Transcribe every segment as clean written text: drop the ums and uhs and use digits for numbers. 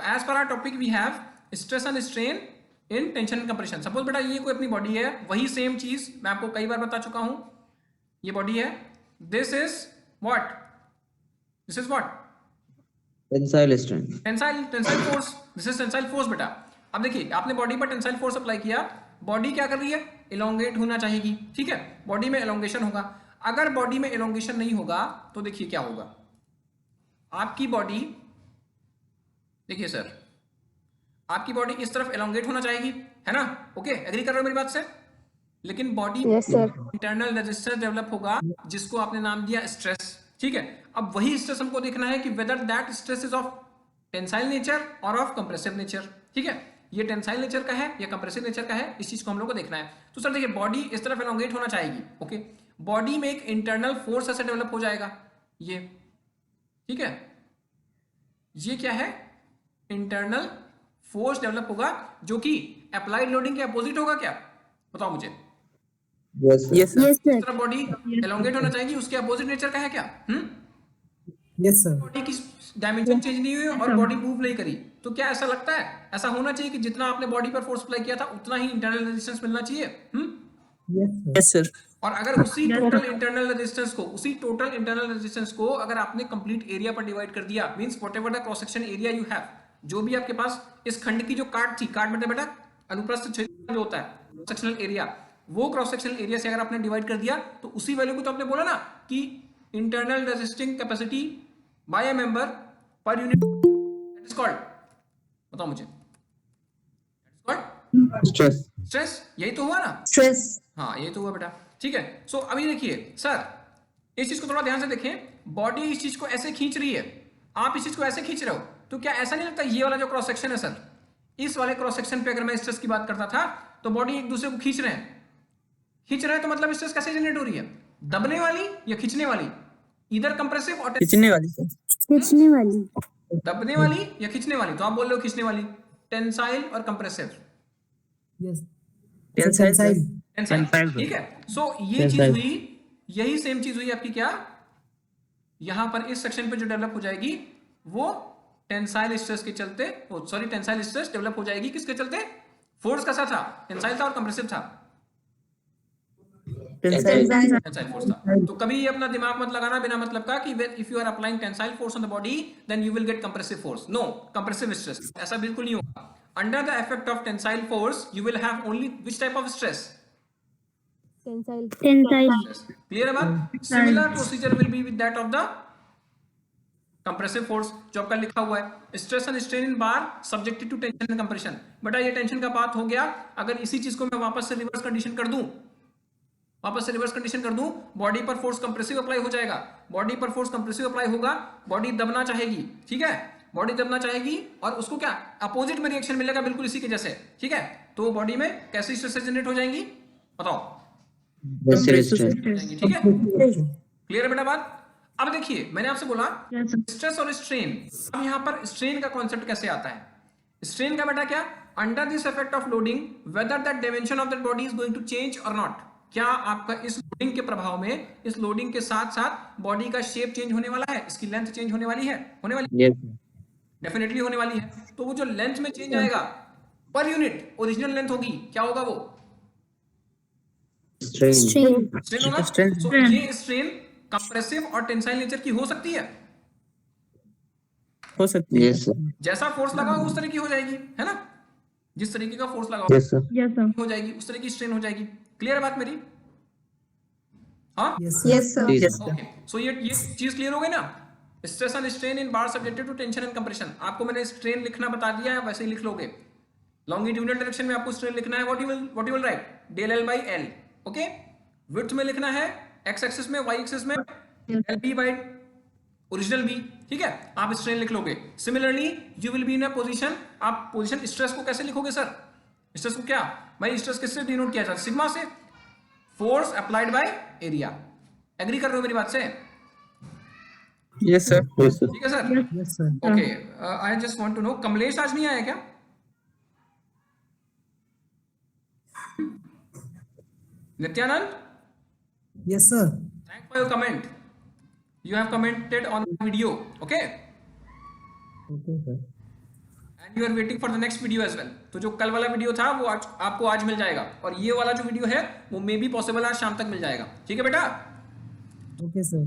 As per our topic we have stress and strain in tension and compression. Suppose बेटा ये कोई अपनी body है, वही सेम चीज मैं आपको कई बार बता चुका हूं, ये बॉडी है, this is what, this is what, tensile strain, tensile force, this is tensile force बेटा। अब देखिए आपने बॉडी पर टेंसाइल फोर्स अप्लाई किया, बॉडी क्या कर रही है, इलोंगेट होना चाहिए, ठीक है, बॉडी में इलोंगेशन होगा। अगर बॉडी में इलोंगेशन नहीं होगा तो देखिए क्या होगा, आपकी बॉडी, देखिए सर, आपकी बॉडी इस तरफ इलोंगेट होना चाहिए, है ना, ओके, एग्री कर रहे हो मेरी बात से। लेकिन बॉडी इंटरनल रेजिस्टेंस डेवलप होगा जिसको आपने नाम दिया स्ट्रेस, ठीक है। अब वही स्ट्रेस हमको देखना है कि whether that stress is of tensile nature और ऑफ कंप्रेसिव नेचर, ठीक है, ये टेंसाइल नेचर का है या कंप्रेसिव नेचर का है, इस चीज को हम लोग को देखना है। तो सर देखिए बॉडी इस तरफ इलोंगेट होना चाहिए, ओके, बॉडी में एक इंटरनल फोर्स ऐसे डेवलप हो जाएगा, ये, ठीक है, ये क्या है, इंटरनल फोर्स डेवलप होगा जो कि अप्लाइड लोडिंग के अपोजिट होगा, क्या बताओ मुझे। यस सर, बॉडी एलोंगेट होना चाहिए, उसके अपोजिट नेचर का है क्या, यस सर, बॉडी की डायमेंशन चेंज नहीं हुई और बॉडी मूव नहीं करी, तो क्या ऐसा लगता है, ऐसा होना चाहिए कि जितना आपने बॉडी पर फोर्स अप्लाई किया था उतना ही इंटरनल रेजिस्टेंस मिलना चाहिए, यस सर, और अगर उसी टोटल इंटरनल रेजिस्टेंस को अगर आपने कंप्लीट एरिया पर डिवाइड कर दिया, means whatever the cross section area you have, जो भी आपके पास इस खंड की जो काट थी, काट मतलब बेटा अनुप्रस्थ क्षेत्र जो होता है सेक्शनल एरिया, वो क्रॉस सेक्शनल एरिया से अगर आपने डिवाइड कर दिया तो उसी वैल्यू को तो आपने बोला ना कि internal resisting capacity by a member per unit, that is called, बताओ मुझे, स्ट्रेस, स्ट्रेस, यही तो हुआ ना, स्ट्रेस, हाँ ये तो हुआ बेटा, ठीक है। सो अभी देखिए सर, इस चीज को थोड़ा ध्यान से देखें, बॉडी इस चीज को ऐसे खींच रही है, आप इस चीज को ऐसे खींच रहे हो, तो क्या ऐसा नहीं लगता ये वाला जो क्रॉस सेक्शन है सर, इस वाले क्रॉस सेक्शन पे अगर मैं स्ट्रेस की बात करता था तो बॉडी एक दूसरे को खींच रहे हैं तो मतलब स्ट्रेस कैसे जनरेट हो रही है, दबने वाली या खींचने वाली, इधर कंप्रेसिव और खींचने वाली सर, खींचने वाली, दबने वाली या खींचने वाली, तो आप बोल रहे हो खींचने वाली, टेंसाइल और कंप्रेसिव, यस टेंसाइल, टेंसाइल, ठीक है। सो ये चीज हुई, यही सेम चीज हुई आपकी क्या, यहां पर इस सेक्शन पे जो डेवलप हो जाएगी वो टेंसाइल स्ट्रेस के चलते, सॉरी टेंसाइल स्ट्रेस डेवलप हो जाएगी, किसके चलते, फोर्स कैसा था, टेंसाइल था और कंप्रेसिव था, टेंसाइल फोर्स था। तो कभी ये अपना दिमाग मत लगाना बिना मतलब का कि if you are applying tensile force on the body then you will get compressive force, no, compressive stress, ऐसा बिल्कुल नहीं होगा। Under the effect of tensile force you will have only which type of stress, tensile, clear है बात, similar procedure will be with that of the compressive force जो आपका लिखा हुआ है, stress and strain in bar subjected to tension and compression. बेटा ये tension का बात हो गया, अगर इसी चीज को मैं वापस से रिवर्स कंडीशन कर दूं, बॉडी पर फोर्स कंप्रेसिव अप्लाई हो जाएगा, बॉडी पर फोर्स कंप्रेसिव अप्लाई होगा, बॉडी दबना चाहेगी, ठीक है, बॉडी दबना चाहेगी और उसको क्या अपोजिट में रिएक्शन मिलेगा बिल्कुल इसी के जैसे, ठीक है, तो बॉडी में कैसी स्ट्रेस जनरेट हो जाएंगी बताओ, ठीक है, क्लियर है बेटा बात। अब देखिए मैंने आपसे बोला स्ट्रेस और स्ट्रेन, अब यहां पर स्ट्रेन का कॉन्सेप्ट कैसे आता है, स्ट्रेन का बेटा क्या, under this effect of loading whether that dimension of that body is going to change और नॉट, क्या आपका इस लोडिंग के प्रभाव में, इस लोडिंग के साथ साथ बॉडी का शेप चेंज होने वाला है, इसकी लेंथ चेंज होने वाली है, डेफिनेटली होने वाली है। तो वो जो लेंथ में चेंज आएगा पर यूनिट ओरिजिनल लेंथ होगी, क्या होगा वो, स्ट्रेन होगा। सो ये स्ट्रेन कंप्रेसिव और टेंसाइल नेचर की हो सकती है, जैसा फोर्स लगा उस तरह की हो जाएगी, है ना, जिस तरीके का फोर्स लगा हो जाएगी उस तरह की स्ट्रेन हो जाएगी, क्लियर है बात मेरी, हाँ यस सर, ओके। सो ये चीज क्लियर हो गई ना, stress and strain in bar subjected to tension and compression. आपको मैंने स्ट्रेन लिखना बता दिया है, वैसे ही लिख लोगे, लॉन्गिट्यूडनल डायरेक्शन में आपको स्ट्रेन लिखना है, what you will write, del L by L, okay, width में लिखना है एक्स एक्सिस में, वाई एक्सिस में L B by original B, ठीक है, आप स्ट्रेन लिख लोगे। Similarly you will be in a position, आप पोजीशन स्ट्रेस को कैसे लिखोगे सर, स्ट्रेस को क्या भाई, स्ट्रेस किससे डिनोट किया जाता है, सिग्मा से, force applied by area, agree कर रहे हो मेरी बात से, यस सर, ठीक है sir, yes sir, okay. I just want to know, Kamlesh आज नहीं आया क्या, Nityanand, yes sir, thank for your comment, you have commented on video, okay, okay sir, you are waiting for the next video as well. तो जो कल वाला video था वो आज आपको आज मिल जाएगा, और ये वाला जो वीडियो है वो मे बी पॉसिबल आज शाम तक मिल जाएगा। ठीक है बेटा? Okay, sir.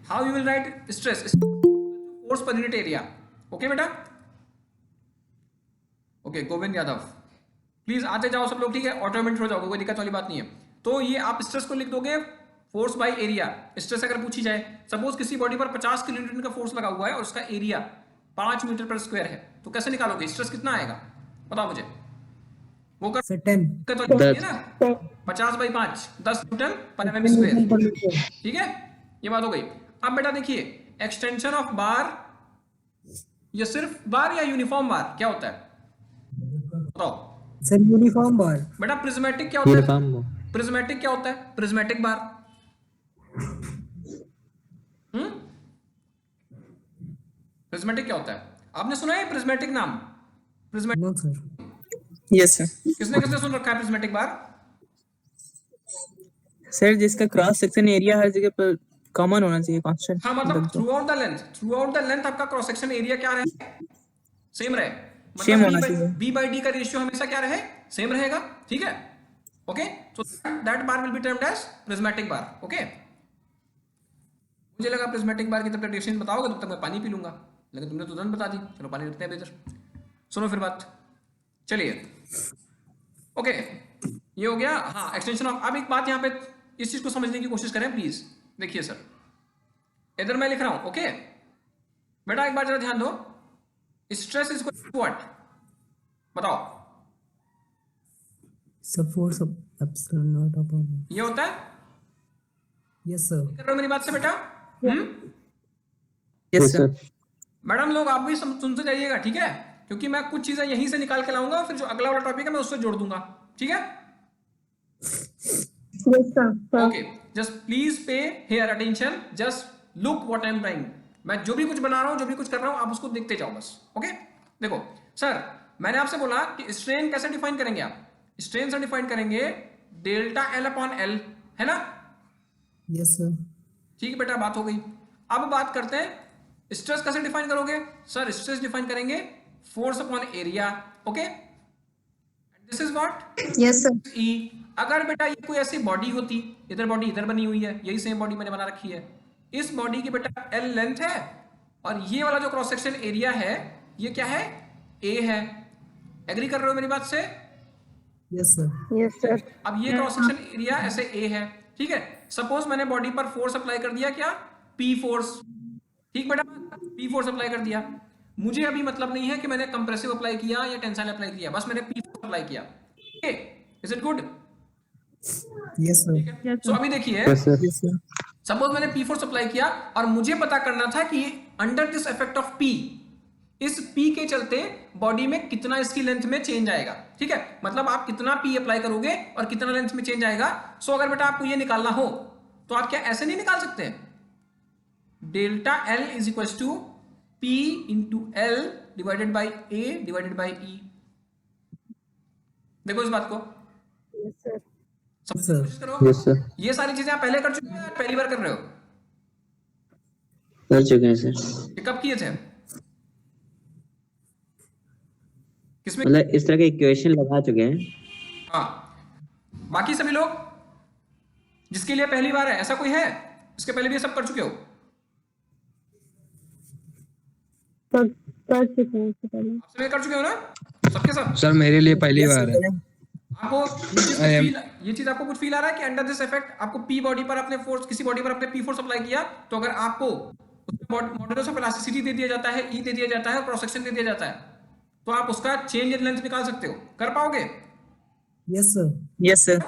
How you will right stress force per unit area. Okay बेटा? ओके गोविंद यादव, प्लीज आते जाओ सब लोग, ठीक है? ऑटोमेटिक हो जाओगे, कोई दिक्कत वाली बात नहीं है। तो ये आप स्ट्रेस को लिख दोगे फोर्स बाय एरिया। स्ट्रेस अगर पूछी जाए, सपोज किसी बॉडी पर 50 किलोन्यूटन का फोर्स लगा हुआ है और उसका एरिया 5 मीटर पर स्क्वायर है, तो कैसे निकालोगे स्ट्रेस कितना आएगा? बताओ मुझे। वो कर Sir, 10. दिक्कत वाली है ना? 50 बाई 5 10 न्यूटन पर mm स्क्वायर। ठीक है, ये बात हो गई। अब बेटा देखिए, एक्सटेंशन ऑफ बार, ये सिर्फ बार या यूनिफॉर्म बार क्या होता है बताओ? Sir, uniform bar. बेटा प्रिज्मेटिक क्या होता है? प्रिज्मेटिक क्या होता है? प्रिज्मेटिक बार। प्रिज्मेटिक क्या होता है? आपने सुना है प्रिज्मेटिक नाम? Prismatic No, sir. Yes sir. किसने किसने सुन रखा है प्रिज्मेटिक बार? सर जिसका क्रॉस सेक्शन एरिया हर जगह पर कॉमन होना चाहिए, कांस्टेंट। हाँ मतलब थ्रू आउट द लेंथ आपका क्रॉस सेक्शन एरिया क्या रहे? सेम रहे। Same होना चाहिए। बी बाई डी का रेशियो हमेशा क्या रहे? सेम रहेगा। ठीक है, okay? So that bar will be termed as prismatic bar. Okay, मुझे लगा प्रिज्मेटिक बार की तब तक डेफिनेशन बताओगे, तब तक मैं पानी पी लूंगा, लेकिन तुमने तो तुरंत बता दी। चलो पानी रखते हैं इधर। सुनो फिर बात, चलिए। ओके, ये हो गया। हाँ, एक्सटेंशन ऑफ। अब एक बात यहाँ पे इस चीज को समझने की कोशिश करें प्लीज। देखिए सर, इधर मैं लिख रहा हूं, ओके बेटा? एक बार जरा ध्यान दो, स्ट्रेस इज व्हाट? बताओ। Sir, force of epsilon naught upon. ये होता है, Yes, sir. कर रहे हो मेरी बात से बेटा? Yes sir. मैडम लोग आप भी सुनते जाइएगा, ठीक है? क्योंकि मैं कुछ चीजें यहीं से निकाल के लाऊंगा, फिर जो अगला वाला टॉपिक है मैं उससे जोड़ दूंगा। ठीक है? Yes, sir. Okay, just please pay here attention, just look what I am trying. मैं जो भी कुछ बना रहा हूं, जो भी कुछ कर रहा हूं, आप उसको देखते जाओ बस। ओके, देखो सर, मैंने आपसे बोला कि स्ट्रेन कैसे डिफाइन करेंगे आप? स्ट्रेन से डिफाइन करेंगे डेल्टा एल अपॉन एल, है ना? Yes, sir. ठीक है बेटा, बात हो गई। अब बात करते हैं स्ट्रेस कैसे डिफाइन करोगे? सर स्ट्रेस डिफाइन करेंगे force upon area. Okay, this is what? Yes, sir. ई। अगर बेटा ये कोई ऐसी बॉडी होती, इधर बॉडी इधर बनी हुई है, यही सेम बॉडी मैंने बना रखी है, इस बॉडी की बेटा एल लेंथ है, और ये वाला जो क्रॉस सेक्शन एरिया है ये क्या है? ए है। एग्री कर रहे हो मेरी बात से? Yes, sir. Yes, sir. अब ये क्रॉस सेक्शन एरिया ऐसे ए है, ठीक है? सपोज मैंने बॉडी पर फोर्स अप्लाई कर दिया, क्या? P force. ठीक बेटा, पी फोर्स अप्लाई कर दिया। मुझे अभी मतलब नहीं है कि मैंने कंप्रेसिव अप्लाई किया या टेंसाइल अप्लाई किया, बस मैंने पी फोर्स अप्लाई किया। Okay, is it good? Yes, sir. सो अभी देखिए, Yes, sir. सपोज मैंने पी फोर्स अप्लाई किया और मुझे पता करना था कि under this effect of P, इस पी के चलते बॉडी में कितना इसकी लेंथ में चेंज आएगा। ठीक है, मतलब आप कितना पी अप्लाई करोगे और कितना लेंथ में चेंज आएगा। सो अगर बेटा आपको ये निकालना हो तो आप क्या ऐसे नहीं निकाल सकते? Delta L is equal to P into L divided by A divided by E. देखो इस बात को, Yes, sir. समझने sir. की कोशिश करो। Yes, sir. ये सारी चीजें आप पहले कर चुके हो या पहली बार कर रहे हो? कर चुके हैं सर। ये कब किए थे? किसमें? मतलब इस तरह के इक्वेशन लगा चुके हैं। हाँ, बाकी सभी लोग जिसके लिए पहली बार है, ऐसा कोई है इसके पहले भी ये सब कर चुके हो? कर चुके हैं इससे पहले। आप सभी कर चुके हो ना, सबके सब? सर मेरे लिए पहली बार है। आपको ये चीज आपको कुछ फील आ रहा है कि अंडर दिस इफेक्ट आपको पी बॉडी पर अपने फोर्स, किसी बॉडी पर अपने पी फोर्स अप्लाई किया, तो अगर आपको मॉडुलस ऑफ इलास्टिसिटी दे दिया जाता है, ई दे दिया जाता है, क्रॉस सेक्शन दे दिया जाता है, तो आप उसका चेंज इन लेंथ निकाल सकते हो। कर पाओगे? Yes, sir. Yes sir.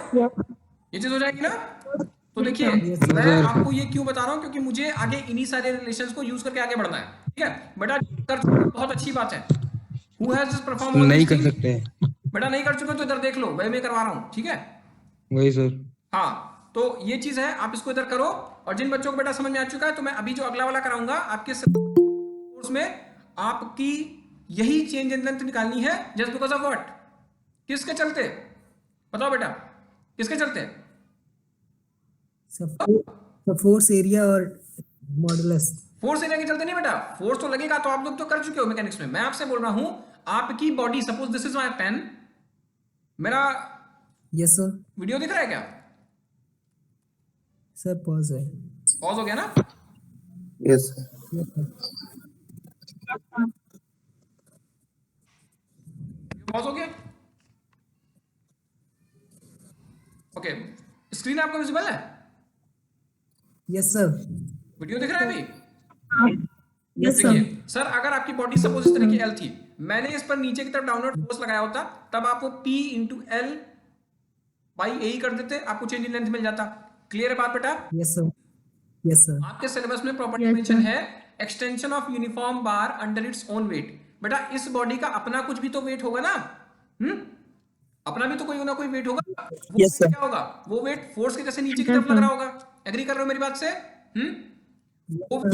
ये चीज हो जाएगी ना? तो देखिए, मैं आपको ये क्यों बता रहा हूँ, क्योंकि मुझे आगे इन्हीं सारे रिलेशंस को यूज करके आगे बढ़ना है। ठीक है बेटा, कर चुके हो, बहुत अच्छी बात है। Who has this performed all नहीं these कर things? सकते। बेटा नहीं कर चुके तो इधर देख लो, मैं करवा रहा हूँ। ठीक है, वही सर। हाँ, तो ये चीज है, आप इसको इधर करो। और जिन बच्चों को बेटा समझ में आ चुका है, तो मैं अभी जो अगला वाला कराऊंगा आपके कोर्स में, आपकी यही चेंज इन लेंथ निकालनी है। Just because of what? किसके चलते? बताओ बेटा, किसके चलते? So force area और modulus. फोर्स एरिया के चलते नहीं बेटा, फोर्स तो लगेगा, तो आप लोग तो कर चुके हो मैकेनिक्स में। मैं आपसे बोल रहा हूं आपकी body, suppose this is my pen, मेरा yes sir, वीडियो दिख रहा है क्या? sir pause है, पॉज हो गया ना? yes sir, पॉज हो गया? ओके, स्क्रीन आपको विजिबल है? yes sir, वीडियो दिख रहा है अभी? yes sir, देखिए सर, अगर आपकी बॉडी सपोज इस तरह की एल थी, मैंने इस पर नीचे की तरफ डाउनवर्ड फोर्स लगाया होता, तब आपको P इंटू एल बाई ए कर देते, आपको चेंज इन लेंथ मिल जाता। क्लियर है बात बेटा? yes sir, yes sir, आपके सिलेबस में प्रॉपर्टी Yes, मेंशन sir. है extension of uniform bar under its own wait. बेटा इस बॉडी का अपना कुछ भी तो वेट होगा ना, अपना भी तो कोई ना कोई वेट होगा। वो Yes, weight sir. क्या होगा? वो वेट फोर्स के जैसे नीचे की Yes, तरफ लग sir. रहा होगा। एग्री कर रहे हो मेरी बात से?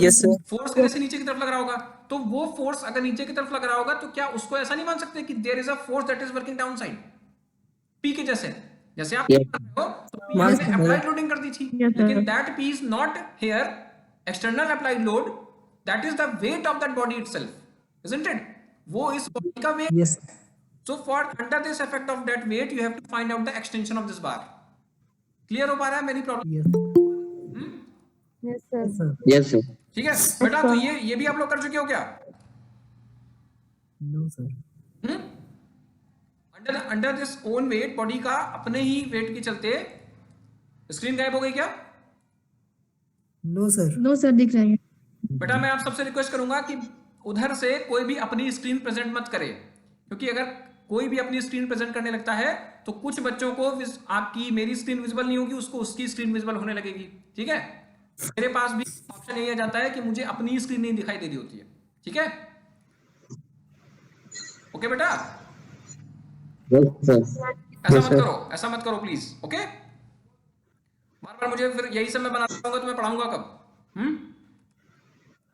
Yes, sir. फोर्स के जैसे नीचे की तरफ लग रहा होगा, तो वो फोर्स अगर नीचे की तरफ लग रहा होगा तो क्या उसको ऐसा नहीं मान सकते कि there is a force that is working down side, P के जैसे? जैसे आप Yes. मान रहे हो तो P मान हमने सकते हैं। अप्लाइड लोडिंग कर दी थी, Yes, sir. लेकिन that P is not here external applied load, that is the weight of that body itself, isn't it? वो इस बॉडी का wait. yes, So for under this effect of that weight, you have to find out the extension of this bar. Clear हो पा रहा है मेरी problem? yes, Yes, sir. yes sir, yes sir, ठीक है बेटा, तो ये भी आप लोग कर चुके हो क्या? no sir, under this own wait, body का अपने ही वेट के चलते स्क्रीन गायब हो गई क्या? no sir, No, sir, दिख रहा है. बेटा मैं आप सबसे रिक्वेस्ट करूंगा कि उधर से कोई भी अपनी स्क्रीन प्रेजेंट मत करे, क्योंकि अगर कोई भी अपनी स्क्रीन प्रेजेंट करने लगता है तो कुछ बच्चों को आपकी मेरी स्क्रीन विजिबल नहीं होगी, उसको उसकी स्क्रीन विजिबल होने लगेगी। ठीक है, मेरे पास भी ऑप्शन यही आ जाता है कि मुझे अपनी स्क्रीन नहीं दिखाई दे रही होती है। ठीक है, ओके बेटा, yes sir, ऐसा मत करो, ऐसा मत करो प्लीज। ओके, बार बार मुझे फिर यही सब मैं बनाता रहूंगा तो मैं पढ़ाऊंगा कब?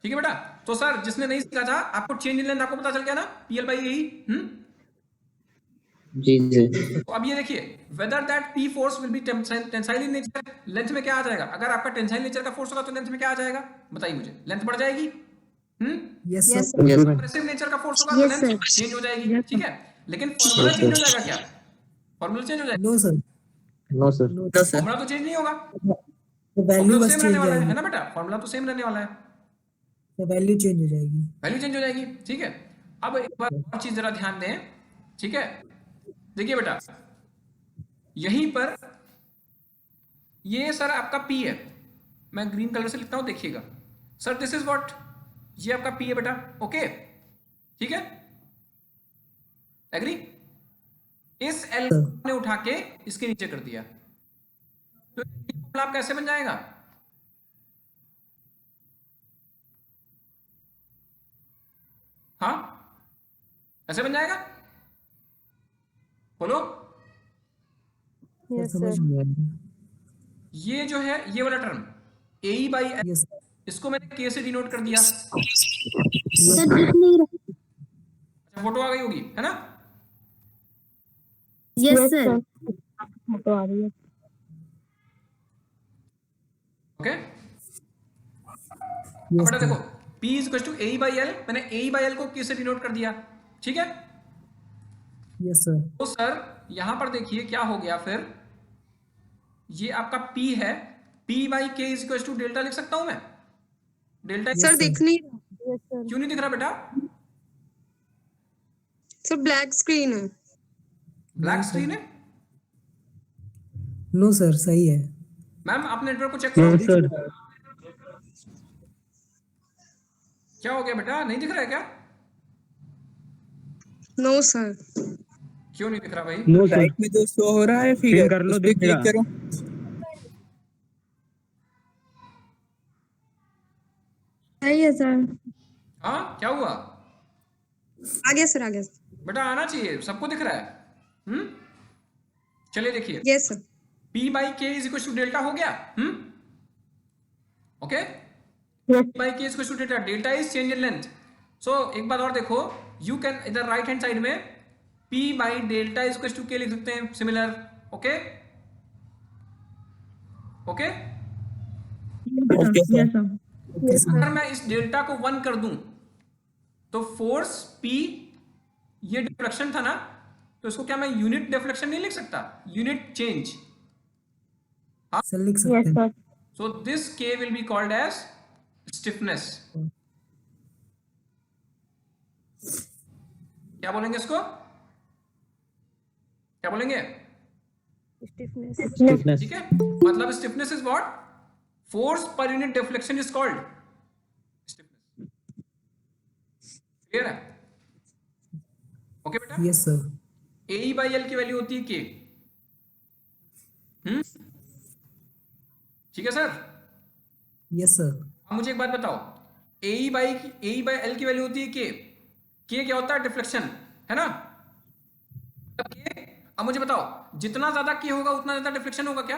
ठीक है बेटा, तो सर जिसने नहीं सीखा था, आपको चेंज इन लेंथ आपको पता चल गया ना, पीएल बाई यही। जी सर, तो अब ये देखिए, whether that P force will be tensile in nature, length में क्या आ जाएगा? अगर आपका टेंसाइल नेचर का फोर्स होगा तो लेंथ में क्या आ जाएगा? बताइए मुझे, लेंथ बढ़ जाएगी। yes Yes, sir, yes sir, compressive nature का फोर्स होगा तो Yes, लेंथ sir. चेंज हो जाएगी। Yes, ठीक है, लेकिन फॉर्मूला चेंज हो जाएगा क्या? फॉर्मूला चेंज हो जाएगा? no sir, no sir, no, No, sir. Formula तो चेंज नहीं होगा, the value फॉर्मूला बस सेम change रहने वाला है जाएगी, ना बेटा? फॉर्मूला तो सेम रहने वाला है, the value change हो जाएगी, वैल्यू चेंज हो जाएगी। ठीक है, अब एक बार और चीज जरा ध्यान दें। ठीक है, देखिए बेटा, यहीं पर ये सर आपका P है, मैं ग्रीन कलर से लिखता हूं, देखिएगा सर, दिस इज व्हाट, ये आपका P है बेटा। ओके, ठीक है, एग्री? इस L ने उठा के इसके नीचे कर दिया, तो ये फॉर्मूला आप कैसे बन जाएगा? हाँ, ऐसे बन जाएगा, बोलो। Yes, समझ sir. नहीं आया, ये जो है ये वाला term A by L, yes sir, इसको मैंने के से डिनोट कर दिया। Sir, दिख नहीं रहा. अच्छा, फोटो आ गई होगी, है ना? Yes, sir. फोटो आ रही है. ओके, अब yes बेटा sir, देखो, P is equal to A by L, मैंने ए बाई एल को के से डिनोट कर दिया। ठीक है, yes sir, तो सर यहां पर देखिए क्या हो गया फिर, ये आपका P है, P by K is equal to delta लिख सकता हूं मैं? डेल्टा सर दिख नहीं रहा। Yes, sir. क्यों नहीं दिख रहा बेटा? सर ब्लैक स्क्रीन है। ब्लैक स्क्रीन है no sir, सही है, मैम, आप नेटवर्क को चेक करो। no sir, क्या हो गया बेटा, नहीं दिख रहा है क्या? No sir. क्यों नहीं दिख रहा भाई? no sir, राइट में जो शो हो रहा है फिगर, कर लो, उस पे दिखेगा। क्लिक करो। सही है सर. हाँ, क्या हुआ आ गया सर, आ गया। बेटा? आना चाहिए, सबको दिख रहा है। चलिए देखिए, yes sir. P by K is equal to delta हो गया। Okay, Yes. P by K is equal to delta, delta is change in length. So एक बात और देखो, यू कैन इधर राइट हैंड साइड में P by delta is equal to K लिख सकते हैं, similar. Okay okay, Okay, sir. Yes, sir. okay sir, अगर मैं इस डेल्टा को 1 कर दूं तो फोर्स P ये डिफ्लेक्शन था ना, तो इसको क्या मैं यूनिट डिफ्लेक्शन नहीं लिख सकता, यूनिट चेंज। सर लिख Yes, सकते हैं। sir. So this K will be called as stiffness. क्या बोलेंगे इसको, क्या बोलेंगे? स्टिफनेस। ठीक है, मतलब stiffness is what, force per unit deflection is called stiffness. Clear है? ओके बेटा, yes sir. AE by L की वैल्यू होती है K। ठीक है सर। Yes sir. अब मुझे एक बात बताओ, AE बाई एल की वैल्यू होती है K क्या होता है, डिफ्लेक्शन, है ना? K, अब मुझे बताओ जितना ज्यादा K होगा उतना ज्यादा डिफ्लेक्शन होगा क्या?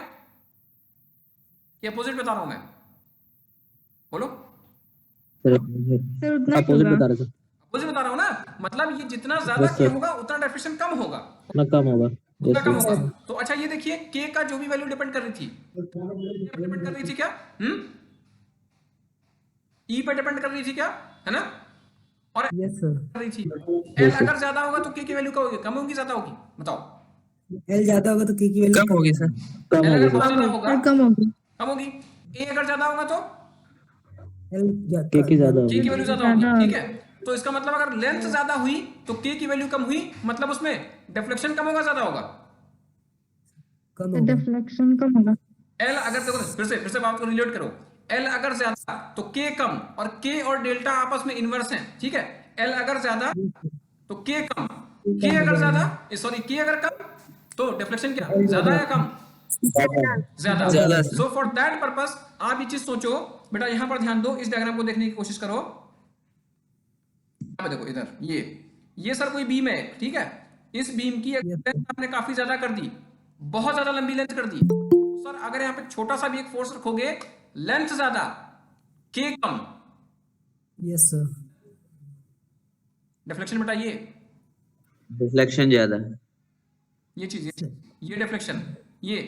ये अपोजिट बता रहा हूं मैं, बोलो। सर Sir, उतना ही अपोजिट होगा। बता रहे थे। अपोजिट बता रहा हूं ना, मतलब ये जितना ज्यादा Yes, K sir. होगा उतना डिफ्लेक्शन कम होगा, उतना कम होगा। उतना यस कम सर। होगा। तो अच्छा ये देखिए, K का जो भी वैल्यू डिपेंड कर रही थी, डिपेंड कर रही थी क्या? E पे डिपेंड कर रही थी क्या, है ना? और यस सर। कर रही थी। Yes, L sir. अगर ज्यादा होगा तो K की वैल्यू क्या होगी, कम होगी ज्यादा होगी, बताओ? एल ज्यादा होगा तो के की वैल्यू कम होगी सर। कम L होगी अगर सर। बहुत ज्यादा होगा Sir, कम होगी। कम होगी, A अगर ज्यादा होगा तो एल के की ज्यादा K की होगी। वैल्यू ज्यादा होगी, ज्यादा ठीक है? तो इसका मतलब अगर लेंथ ज्यादा हुई तो K की वैल्यू कम हुई, मतलब उसमें डिफ्लेक्शन कम होगा ज्यादा होगा? कम तो होगा। डिफ्लेक्शन कम होगा। L अगर देखो फिर से बात को रिलेट करो, L अगर ज्यादा तो K कम, और K और डेल्टा आपस में इनवर्स हैं, ठीक है? L अगर ज्यादा तो K कम, K अगर ज्यादा सॉरी K अगर कम तो डिफ्लेक्शन क्या, ज्यादा या कम? ज्यादा। ज्यादा sir. So for that purpose आप ये चीज सोचो बेटा, यहां पर ध्यान दो, इस डायग्राम को देखने की कोशिश करो। अब देखो इधर ये सर कोई बीम है, ठीक है? इस बीम की लेंथ आपने काफी ज्यादा कर दी, बहुत ज्यादा लंबी लेंथ कर दी। सर अगर यहाँ पे छोटा सा भी एक फोर्स रखोगे, लेंथ ज्यादा K कम, यस सर। डिफ्लेक्शन बेटा ये डिफ्लेक्शन ज्यादा। ये चीज ये डिफ्लेक्शन ये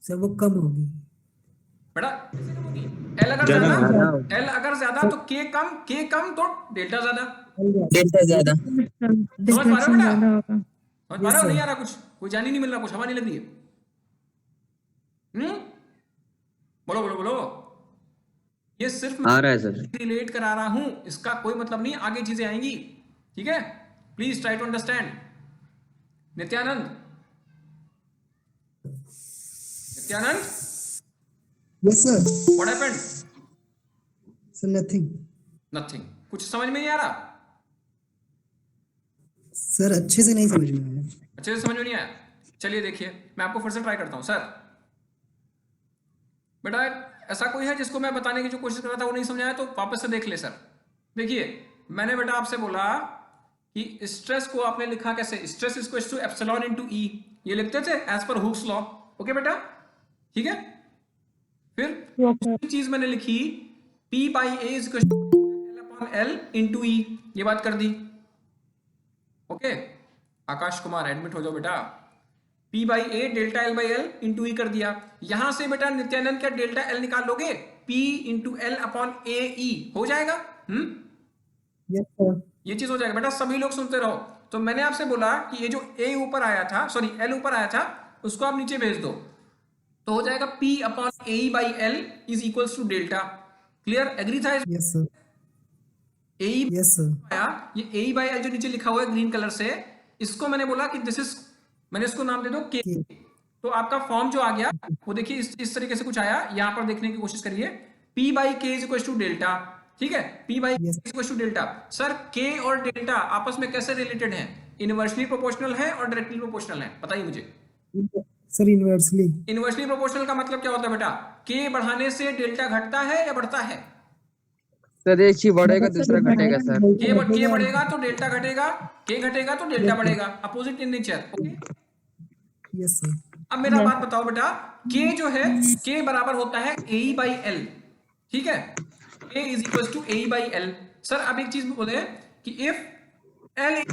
सर वो कम होगी। बेटा कैसे कम होगी? L अगर ज्यादा ज्यादा, होगा। L अगर ज्यादा तो K कम तो डेल्टा ज्यादा। डेल्टा ज्यादा। समझ पा रहे हो डिफ्लेक्शन बेटा? ज्यादा होगा। समझ पा रहे हो? नहीं आ रहा कुछ, कोई जान ही नहीं मिल रहा, कुछ हवा नहीं लग रही है। बोलो बोलो बोलो। ये सिर्फ आ रहा है सर। रिलेट करा रहा हूं, इसका कोई मतलब नहीं, आगे चीजें आएंगी, ठीक है? Please try to understand. Nityanand, Nityanand, yes sir. What happened? Sir nothing. Nothing. कुछ समझ में नहीं आ रहा? सर अच्छे से नहीं समझ में आया। अच्छे से समझ में नहीं आया? चलिए देखिए, मैं आपको फिर से ट्राई करता हूं। सर बेटा ऐसा कोई है जिसको मैं बताने की जो कोशिश कर रहा था वो नहीं समझाया, तो वापस से देख ले। सर देखिए, मैंने बेटा आपसे बोला कि स्ट्रेस को आपने लिखा कैसे, stress is equal to epsilon into E, ये लिखते थे as per Hooke's law. Okay बेटा, ठीक है? फिर दूसरी चीज मैंने लिखी P by A is equal to L upon L into E, ये बात कर दी। ओके आकाश कुमार एडमिट हो जाओ बेटा। P by A delta L by L into E कर दिया। यहां से बेटा नित्यानंद क्या डेल्टा L निकाल लोगे, P इंटू L अपॉन ए ई हो जाएगा। Yes sir. ये चीज हो जाएगा बेटा, सभी लोग सुनते रहो। तो मैंने आपसे बोला कि ये जो A ऊपर आया था, सॉरी L ऊपर आया था, उसको आप नीचे भेज दो, तो हो जाएगा P upon A by L is equals to delta. Clear, agree था? Yes sir. ए यस सर। आया, ये ए बाई एल जो नीचे लिखा हुआ है ग्रीन कलर से, इसको मैंने बोला कि दिस इज, मैंने इसको नाम दे दो के। तो आपका फॉर्म जो आ गया वो देखिए इस तरीके से कुछ आया, यहां पर देखने की कोशिश करिए। P by K is equal to delta, ठीक है? P by K is equal to delta. Sir K और डेल्टा आपस में कैसे रिलेटेड हैं? इनवर्सली प्रोपोर्शनल है और डायरेक्टली प्रोपोर्शनल है, बताइए मुझे। Sir inversely. इनवर्सली प्रोपोर्शनल का मतलब क्या होता है बेटा? K बढ़ाने से डेल्टा घटता है या बढ़ता है? सर एक ही बढ़ेगा दूसरा घटेगा सर। K बढ़ेगा तो डेल्टा घटेगा, K घटेगा तो डेल्टा बढ़ेगा, opposite in nature. Okay, yes sir. अब मेरा बात बताओ बेटा, K जो है K बराबर होता है ए बाई एल, ठीक है? K is equal to A by L. Sir अब एक चीज बोले कि इफ L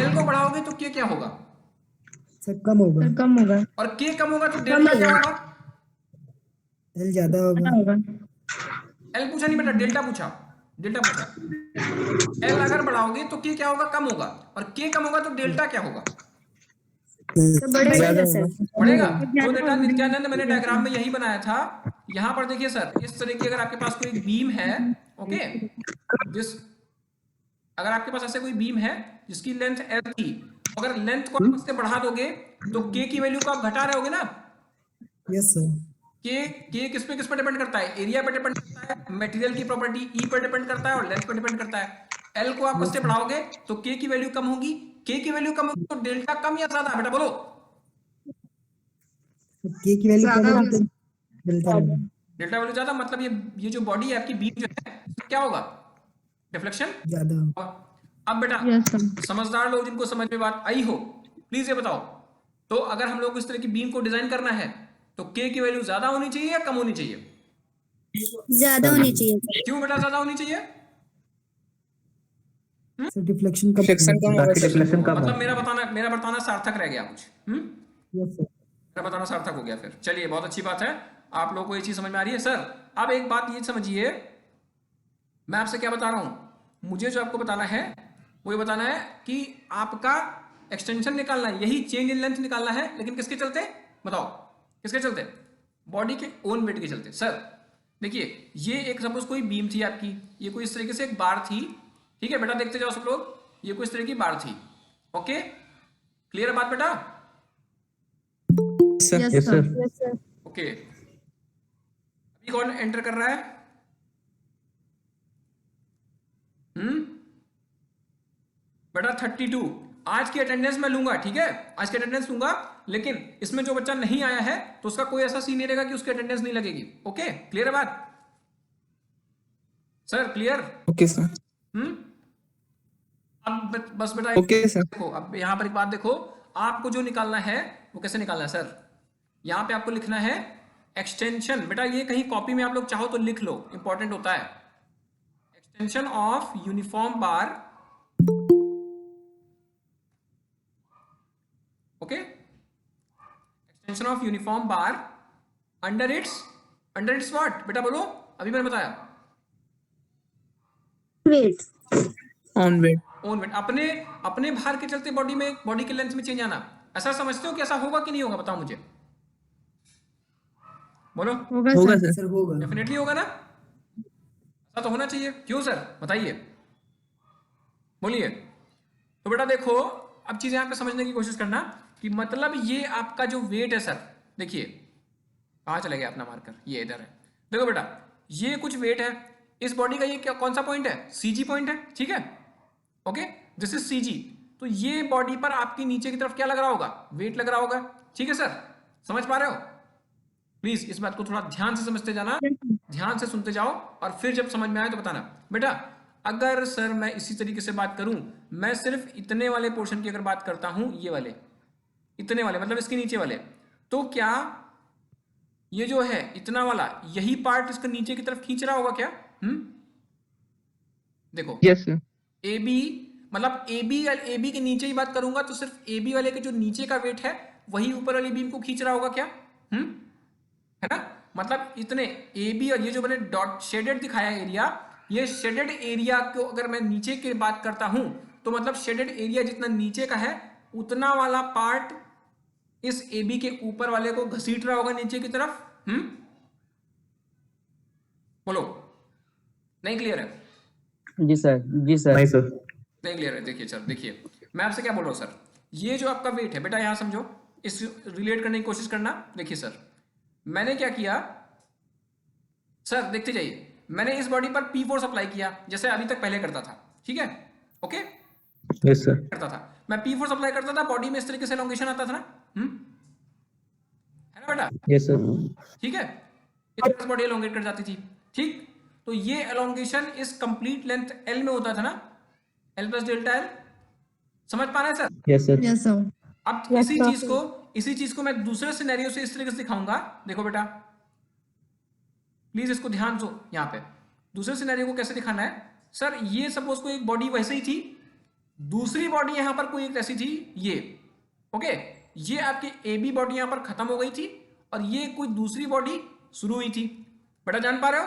L को बढ़ाओगे तो K क्या होगा? सर कम होगा। सर कम होगा। और K कम होगा तो डेल्टा क्या होगा? एल ज्यादा होगा। होगा। L पूछा नहीं बेटा, डेल्टा पूछा। डेल्टा पूछा। एल अगर बढ़ाओगे तो के क्या होगा, कम होगा, और के कम होगा तो डेल्टा क्या होगा, तो बढ़ेगा सर। बढ़ेगा। तो डेल्टा नित्यानंद मैंने डायग्राम में यही बनाया था। यहाँ पर देखिए सर, इस तरह की अगर आपके पास कोई बीम है, ओके, जिस अगर आपके पास ऐसे कोई बीम है जिसकी लेंथ एल थी, अगर लेंथ को आप इससे बढ़ा दोगे तो के की वैल्यू को आप घटा रहे होगे ना। Yes sir. के किस पे डिपेंड करता है, एरिया पे डिपेंड करता है, मटेरियल की प्रॉपर्टी ई पर डिपेंड करता है और लेंथ पे डिपेंड करता है। एल को आप इससे बढ़ाओगे तो के की वैल्यू कम होगी, के की वैल्यू कम होगी तो डेल्टा कम या ज्यादा, बेटा बोलो। के की वैल्यू ज्यादा कम होगी। होती है डेल्टा में। डेल्टा वैल्यू ज्यादा, मतलब ये जो बॉडी है आपकी बीम जो है, इसमें क्या होगा, डिफ्लेक्शन ज्यादा होगा। अब बेटा यस सर। समझदार लोग जिनको समझ में बात आई हो प्लीज ये बताओ, तो अगर हम लोग को इस तरह की बीम को डिजाइन करना है तो के की वैल्यू ज्यादा होनी चाहिए या कम होनी चाहिए, ज्यादा होनी चाहिए। क्यों बेटा ज्यादा होनी चाहिए, सर डिफ्लेक्शन कम Deflection कम होगा सर। डिफ्लेक्शन कम मतलब है। मेरा बताना सार्थक रह गया कुछ, यस सर। मेरा बताना सार्थक हो गया फिर। चलिए बहुत अच्छी बात है, आप लोगों को ये चीज समझ में आ रही है। सर अब एक बात ये समझिए, मैं आपसे क्या बता रहा हूं, मुझे जो आपको बताना है वो ये बताना है कि आपका एक्सटेंशन निकालना है, यही चेंज इन लेंथ निकालना है, लेकिन किसके चलते बताओ, किसके चलते, बॉडी के ओन वेट के चलते। सर देखिए ये एक सपोज कोई बीम थी आपकी, ये कोई इस तरीके से एक बार थी, ठीक है बेटा, देखते जाओ सब लोग, ये कोई इस तरह की बार थी, ओके, क्लियर है बात बेटा, यस सर। ओके। अभी कौन एंटर कर रहा है, बेटा 32 आज की अटेंडेंस मैं लूंगा, ठीक है, आज की अटेंडेंस लूंगा, लेकिन इसमें जो बच्चा नहीं आया है तो उसका कोई ऐसा सीन नहीं रहेगा कि उसकी अटेंडेंस नहीं लगेगी, ओके, क्लियर है बात सर, क्लियर, ओके सर। अब बस बेटा ओके सर। देखो, अब यहां पर एक बात देखो, आपको जो निकालना है वो कैसे निकालना है सर, यहां पे आपको लिखना है एक्सटेंशन, बेटा ये कहीं कॉपी में आप लोग चाहो तो लिख लो, इंपॉर्टेंट होता है, extension of uniform bar, okay, extension of uniform bar under its what, बेटा बोलो, अभी मैंने बताया weight. On weight. Own weight, अपने भार के चलते बॉडी के लेंथ में चेंज आना, ऐसा समझते हो कि ऐसा होगा कि नहीं होगा, बताओ मुझे, बोलो, होगा सर। सर होगा। डेफिनेटली होगा ना, ऐसा तो होना चाहिए, क्यों सर बताइए, बोलिए। तो बेटा देखो अब चीजें यहाँ पे समझने की कोशिश करना कि मतलब ये आपका जो वेट है सर, देखिए कहाँ चला गया अपना मार्कर, ये इधर है, देखो बेटा ये कुछ वेट है, इस बॉडी का ये क्या कौन सा पॉइंट है, सीजी पॉइंट है, ठीक है, ओके, दिस इज सीजी, तो ये बॉडी पर आपकी नीचे की तरफ क्या लग रहा होगा, वेट लग रहा होगा, ठीक है सर, समझ पा रहे हो, प्लीज इस बात को थोड़ा ध्यान से समझते जाना, ध्यान से सुनते जाओ, और फिर जब समझ में आए तो बताना। बेटा अगर सर मैं इसी तरीके से बात करूं, मैं सिर्फ इतने वाले पोर्शन की अगर बात करता हूं, ये वाले इतने वाले मतलब इसके नीचे वाले, तो क्या ये जो है इतना वाला यही पार्ट इसके नीचे की तरफ खींच रहा होगा क्या, देखो यस सर। ए बी, मतलब ए बी के नीचे ही बात करूंगा तो सिर्फ ए बी वाले के जो नीचे का वेट है वही ऊपर वाली बीम को खींच रहा होगा क्या, है ना, मतलब इतने ए बी, और ये जो मैंने डॉट शेडेड दिखाया एरिया, ये शेडेड एरिया को अगर मैं नीचे की बात करता हूं तो मतलब शेडेड एरिया जितना नीचे का है उतना वाला पार्ट इस ए बी के ऊपर वाले को घसीट रहा होगा नीचे की तरफ, बोलो, नहीं क्लियर है, जी सर, जी सर। नहीं सर। नहीं क्लियर है, देखिए सर, देखिए मैं आपसे क्या बोल रहा हूं सर, ये जो आपका वेट है बेटा यहां समझो, इस रिलेट करने की कोशिश करना, देखिए सर मैंने क्या किया सर, देखते जाइए, मैंने इस बॉडी पर P फोर्स अप्लाई किया जैसे अभी तक पहले करता था, ठीक है, ओके, यस सर। करता था मैं P फोर्स अप्लाई करता था, बॉडी में इस तरीके से एलोंगेशन आता था ना, है ना बेटा, यस सर। ठीक है, इस तरह से बॉडी एलोंगेट कर जाती थी, ठीक, तो ये एलोंगेशन इस कंप्लीट लेंथ L में होता था ना, L प्लस डेल्टा L, समझ पा रहे हैं sir, yes sir. Yes sir. अब इसी चीज को मैं दूसरे सिनेरियो से इस तरीके से दिखाऊंगा, देखो बेटा प्लीज इसको ध्यान दो, यहां पे दूसरे सिनेरियो को कैसे दिखाना है सर, ये सपोज कोई एक बॉडी वैसे ही थी, दूसरी बॉडी यहां पर कोई एक ऐसी थी, ये ओके, ये आपकी ए बी बॉडी यहां पर खत्म हो गई थी और ये कोई दूसरी बॉडी शुरू हुई थी, बेटा जान पा रहे हो,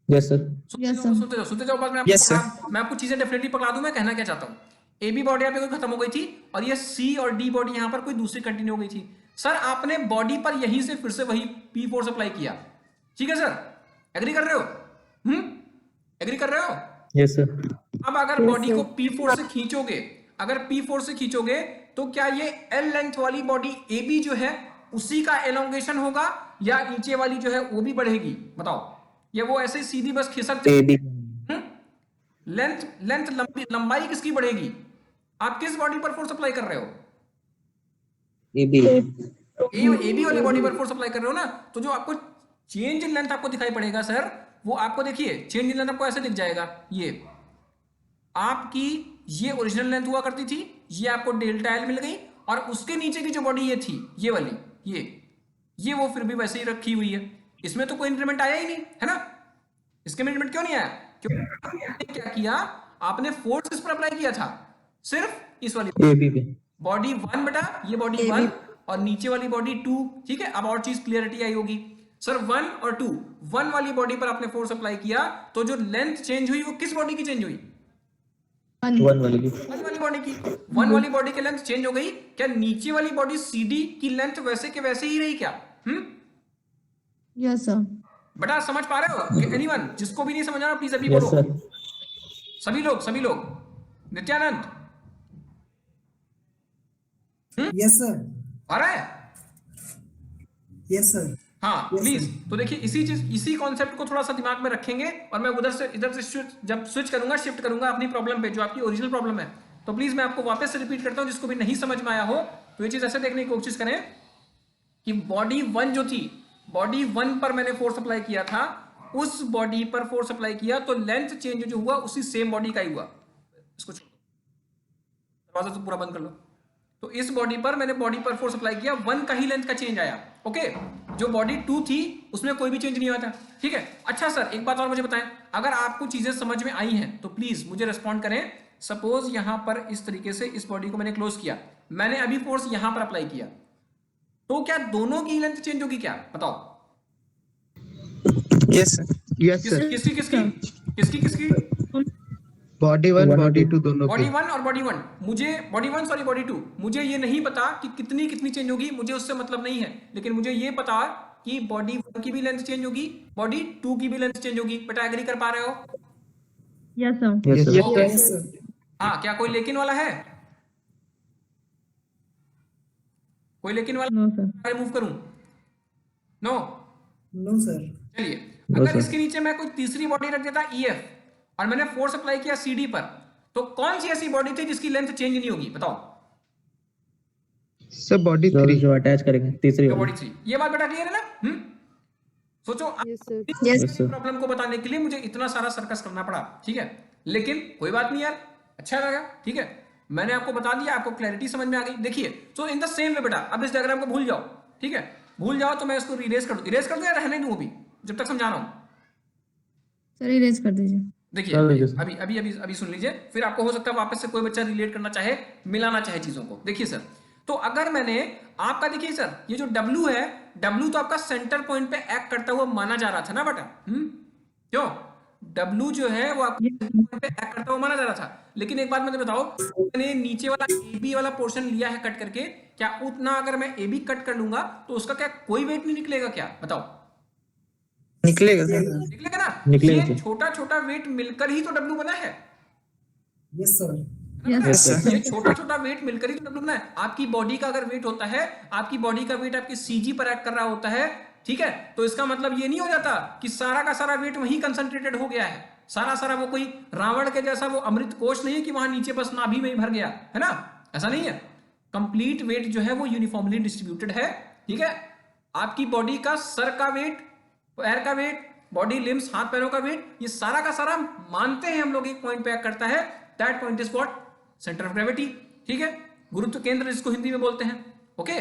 यस सर। सुनते जाओ बात। Yes, sir. मैं आपको चीजें डेफिनेटली पकड़ा दूं। मैं कहना क्या चाहता हूँ, ए बी बॉडी आपकी खत्म हो गई थी और ये सी और डी बॉडी यहाँ पर कोई दूसरी कंटिन्यू हो गई थी। सर आपने बॉडी पर यहीं से फिर से वही पी फोर्स अप्लाई किया, ठीक है सर? एग्री कर रहे हो? एग्री कर रहे हो? Yes sir. अब अगर बॉडी को पी फोर्स से खींचोगे, अगर पी फोर्स से खींचोगे तो क्या ये एल लेंथ वाली बॉडी ए बी जो है उसी का एलोंगेशन होगा या नीचे वाली जो है वो भी बढ़ेगी? बताओ। ये वो ऐसे सीधी बस खिसक AB. लेंथ लेंथ लंबाई किसकी बढ़ेगी? आप किस बॉडी पर फोर्स अप्लाई कर रहे हो? AB. ए बी वाले बॉडी पर फोर्स अप्लाई कर रहे हो ना, तो जो आपको चेंज इन लेंथ आपको दिखाई पड़ेगा सर, वो आपको देखिए चेंज इन लेंथ आपको ऐसे दिख जाएगा। ये आपकी ये ओरिजिनल लेंथ हुआ करती थी, ये आपको डेल्टा एल मिल गई और उसके नीचे की जो बॉडी ये थी, ये वाली, ये वो फिर भी वैसे ही रखी हुई है। इसमें तो कोई इंक्रीमेंट आया ही नहीं है ना। इसके में इंक्रीमेंट क्यों नहीं आया? क्योंकि आपने क्या किया, आपने फोर्स इस पर अप्लाई किया था, सिर्फ इस वाली AB पे। बॉडी 1 बेटा, ये बॉडी 1 और नीचे वाली बॉडी 2, ठीक है? अब और चीज क्लियरिटी आई होगी सर। 1 और 2, 1 वाली बॉडी पर आपने फोर्स अप्लाई किया तो जो लेंथ चेंज हुई वो किस बॉडी की चेंज हुई? 1 वाली की। 1 वाली बॉडी की। 1 वाली बॉडी की लेंथ चेंज हो गई, क्या नीचे वाली बॉडी CD की लेंथ वैसे के वैसे ही रही क्या? Yes sir. बेटा समझ पा रहे हो? एनीवन जिसको भी नहीं समझ आ रहा प्लीज अभी यस बोलो। सर। सभी लोग नित्यानंद यस सर। आ रहा है? Yes sir. हाँ प्लीज। तो देखिए इसी कॉन्सेप्ट को थोड़ा सा दिमाग में रखेंगे और मैं इधर से जब स्विच करूंगा, शिफ्ट करूंगा अपनी प्रॉब्लम पे, जो आपकी ओरिजिनल प्रॉब्लम है, तो प्लीज मैं आपको वापस से रिपीट करता हूं। जिसको भी नहीं समझ में आया हो तो ये चीज ऐसे देखने की कोशिश करें कि बॉडी 1 जो थी, बॉडी 1 पर मैंने फोर्स अप्लाई किया था, उस बॉडी पर फोर्स अप्लाई किया तो लेंथ चेंज जो हुआ उसी सेम बॉडी का ही हुआ। इसको दरवाजा तो पूरा बंद कर लो। तो इस बॉडी पर मैंने बॉडी पर फोर्स अप्लाई किया, 1 का ही लेंथ का चेंज आया। ओके, जो बॉडी 2 थी उसमें कोई भी चेंज नहीं हुआ था, ठीक है? अच्छा सर एक बात और मुझे बताएं, अगर आपको चीजें समझ में आई हैं तो प्लीज मुझे रिस्पॉन्ड करें। सपोज यहां पर इस तरीके से इस बॉडी को मैंने क्लोज किया, मैंने अभी फोर्स यहां पर अप्लाई किया, तो क्या दोनों की लेंथ चेंज होगी क्या? बताओ। Yes, sir. Yes sir. किसकी? बॉडी 1 बॉडी 2 दोनों बॉडी की 1 और बॉडी 1, मुझे बॉडी 1 सॉरी बॉडी 2, मुझे ये नहीं पता कि कितनी चेंज होगी, मुझे उससे मतलब नहीं है, लेकिन मुझे ये पता कि बॉडी 1 की भी लेंथ चेंज होगी, बॉडी 2 की भी लेंथ चेंज होगी। बेटा एग्री कर पा रहे हो? Yes sir. Yes sir. Okay. Yes sir. हाँ, क्या कोई लेकिन वाला है? कोई लेकिन वाला नो सर। रिमूव करूं? नो? No sir. चलिए, नो अगर सर। इसके नीचे मैं कोई तीसरी बॉडी रख देता EF और मैंने फोर्स अप्लाई किया CD पर, तो कौन सी ऐसी बॉडी थी जिसकी लेंथ चेंज नहीं होगी? बताओ। सब बॉडी जो 3 जो अटैच करेंगे तीसरी वाली। बॉडी 3। ये बात बेटा क्लियर है ना? सोचो यस इस प्रॉब्लम को बताने के लिए मुझे इतना सारा सर्कस करना पड़ा, ठीक है? लेकिन कोई बात नहीं यार, अच्छा लगा, ठीक है? मैंने आपको बता दिया, आपको क्लैरिटी समझ में आ गई। देखिए, सो इन द सेम वे बेटा, अब इस डायग्राम को भूल जाओ, ठीक है? भूल जाओ तो मैं इसको इरेज कर दूं या रहने दूं अभी, जब तक समझा रहा हूं? सर इरेज कर दीजिए। देखिए कर लीजिए सर। अभी सुन लीजिए, फिर आपको हो सकता है वापस से कोई बच्चा रिलेट करना चाहे, मिलाना चाहे चीजों को। देखिए सर, तो अगर मैंने आपका, देखिए सर, ये जो W है, W तो आपका सेंटर पॉइंट पे एक्ट करता हुआ माना जा रहा था ना बेटा? क्यों? W जो है वो आपके सेंटर पॉइंट पे एक्ट करता हुआ माना जा रहा था। लेकिन एक बात मुझे बताओ, मैंने नीचे वाला AB वाला पोर्शन लिया है कट करके, क्या उतना अगर मैं AB कट कर लूंगा तो उसका क्या कोई वेट नहीं निकलेगा क्या? बताओ। निकलेगा सर। निकलेगा ना? निकलेगा ये सर। छोटा छोटा वेट मिलकर ही तो W बना है। Yes sir. Yes sir. ये छोटा छोटा वेट मिलकर ही तो W बना है। आपकी बॉडी का अगर वेट होता है, आपकी बॉडी का वेट आपकी CG पर एक्ट कर रहा होता है, ठीक है? तो इसका मतलब ये नहीं हो जाता कि सारा का सारा वेट वहीं कंसंट्रेटेड हो गया है, सारा वो कोई रावण के जैसा वो अमृत कोश नहीं है कि वहां नीचे बस नाभि में ही भर गया है ना, ऐसा नहीं है। कंप्लीट वेट जो है वो यूनिफॉर्मली डिस्ट्रीब्यूटेड है, ठीक है? आपकी बॉडी का सर का वेट, पैर का वेट, बॉडी लिम्स, हाथ पैरों का वेट, ये सारा का सारा मानते हैं हम लोग एक पॉइंट पे एक्ट करता है। That point is what? Centre of gravity, ठीक है? गुरुत्व केंद्र जिसको हिंदी में बोलते हैं। Okay,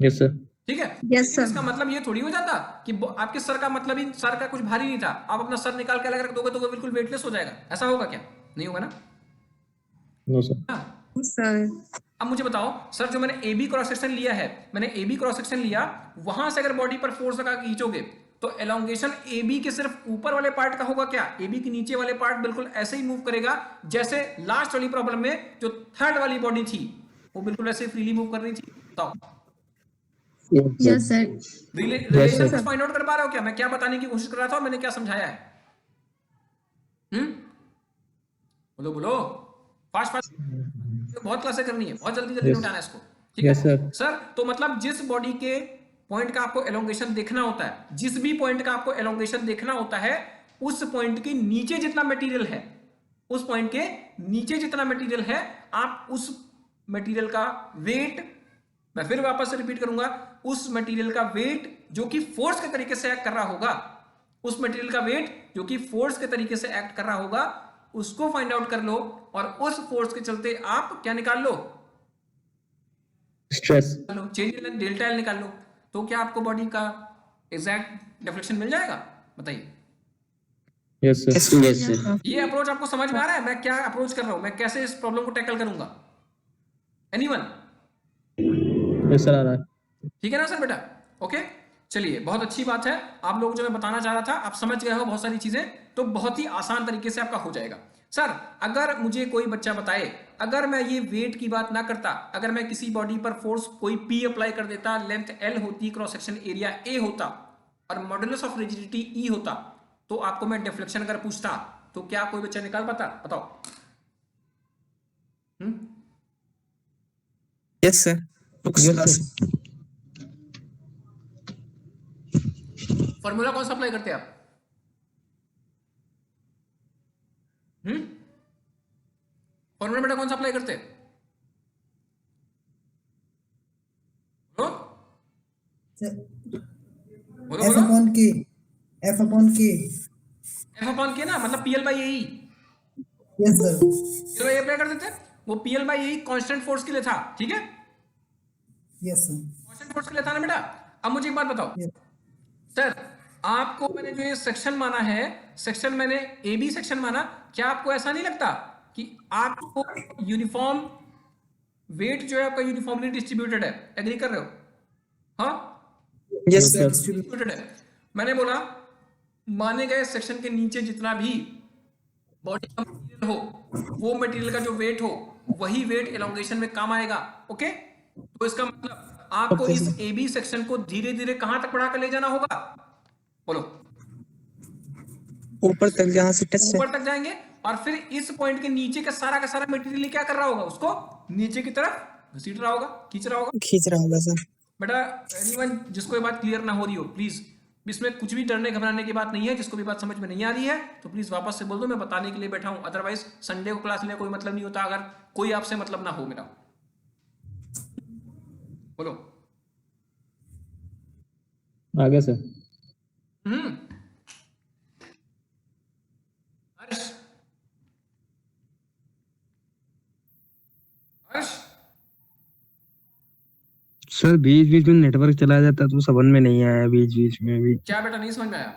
yes sir. ठीक है? Yes, लेकिन sir. इसका मतलब ये थोड़ी हो जाता कि आपके सर का मतलब ही सर का कुछ भारी नहीं था, आप अपना सर निकाल के अलग रख दोगे तो वो बिल्कुल वेटलेस हो जाएगा। ऐसा होगा क्या? नहीं होगा ना? No sir. हाँ। सर अब मुझे बताओ सर, जो मैंने AB क्रॉस सेक्शन लिया है, मैंने AB क्रॉस सेक्शन लिया, वहां से अगर बॉडी पर फोर्स लगा के खींचोगे तो एलोंगेशन ए बी के सिर्फ ऊपर वाले पार्ट का होगा क्या? ए बी के नीचे वाले पार्ट बिल्कुल ऐसे ही मूव करेगा जैसे लास्ट वाली प्रॉब्लम में जो थर्ड वाली बॉडी थी वो बिल्कुल ऐसे फ्रीली मूव कर रही थी। बताओ यस सर। रिलेशन को फाइंड आउट कर पा रहे हो क्या? मैं क्या बताने की कोशिश कर रहा था और मैंने क्या समझाया है? बोलो बोलो, फास्ट फास्ट, बहुत क्लासें करनी है, बहुत जल्दी जल्दी उठाना है इसको, ठीक है Yes, sir. सर? तो मतलब जिस बॉडी के पॉइंट का आपको एलोंगेशन देखना होता है, जिस भी पॉइंट का आपको एलोंगेशन देखना होता है, उस पॉइंट के नीचे जितना मटेरियल है, उस पॉइंट के नीचे जितना मटेरियल है, आप उस मटेरियल का वेट, मैं फिर वापस से रिपीट करूंगा, उस मटेरियल का वेट जो कि फोर्स के तरीके से एक्ट कर रहा होगा, उस मटेरियल का वेट जो कि फोर्स के तरीके से एक्ट कर रहा होगा, उसको फाइंड आउट कर लो और उस फोर्स के चलते आप क्या निकाल लो? Stress. Change in delta L निकाल लो। तो क्या आपको बॉडी का एग्जैक्ट डिफ्लेक्शन मिल जाएगा? बताइए। Yes sir. Yes, sir. ये अप्रोच आपको समझ में आ रहा है? मैं क्या अप्रोच कर रहा हूं, मैं कैसे इस प्रॉब्लम को टैकल करूंगा? एनीवन? यस सर, आ रहा है। ठीक है ना सर बेटा? ओके, चलिए, बहुत अच्छी बात है। आप लोग जो मैं बताना चाह रहा था आप समझ गए हो बहुत सारी चीजें, तो बहुत ही आसान तरीके से आपका हो जाएगा। सर अगर मुझे कोई बच्चा बताए, अगर मैं ये वेट की बात ना करता, अगर मैं किसी बॉडी पर फोर्स कोई P अप्लाई कर देता, लेंथ L होती, क्रॉस सेक्शन एरिया A होता और मॉडुलस ऑफ रिजिडिटी E होता, तो आपको मैं डिफ्लेक्शन अगर पूछता तो क्या कोई बच्चा निकाल पाता? बताओ। Yes sir. फॉर्मूला कौन सा अप्लाई करते हैं आप? फॉर्मूला बेटा कौन सा अप्लाई करते हैं? बोलो बोलो F बोलो। upon K. F upon K. F upon के ना, मतलब PL by A. Yes, sir. PL by A apply कर देते हैं। वो PL by a constant force के लिए था, ठीक है? Yes, sir. कांस्टेंट फोर्स के लिए था ना बेटा? अब मुझे एक बात बताओ Yes. सर, आपको मैंने जो ये सेक्शन माना है, सेक्शन मैंने ए बी सेक्शन माना, क्या आपको ऐसा नहीं लगता कि आपको यूनिफॉर्म वेट जो है आपका यूनिफॉर्मली डिस्ट्रीब्यूटेड है? एग्री कर रहे हो? हाँ, यस सर। डिस्ट्रीब्यूटेड है। मैंने बोला माने गए सेक्शन के नीचे जितना भी बॉडी का मटेरियल हो, वो मटेरियल का जो वेट हो, वही वेट एलोंगेशन में काम आएगा। ओके, तो इसका मतलब आपको इस ए बी सेक्शन को धीरे धीरे कहां तक बढ़ाकर ले जाना होगा? बोलो। ऊपर तक जहां से टच है। ऊपर तक जाएंगे और फिर इस पॉइंट के नीचे का सारा मटेरियल क्या कर रहा होगा? उसको नीचे की तरफ घसीट रहा होगा, खींच रहा होगा। खींच रहा होगा सर। बेटा एनीवन जिसको ये बात क्लियर ना हो रही हो, प्लीज, इसमें कुछ भी डरने घबराने की बात नहीं है। जिसको भी बात समझ में नहीं आ रही है तो प्लीज वापस से बोल दो, मैं बताने के लिए बैठा हूं। अदरवाइज संडे को क्लास लेने कोई मतलब नहीं होता अगर कोई आपसे मतलब ना हो मेरा। बोलो। आगे सर। हर्ष, हर्ष, सर बीच बीच में नेटवर्क चला जाता तो समझ में नहीं आया बीच बीच में भी। क्या बेटा नहीं समझ में आया?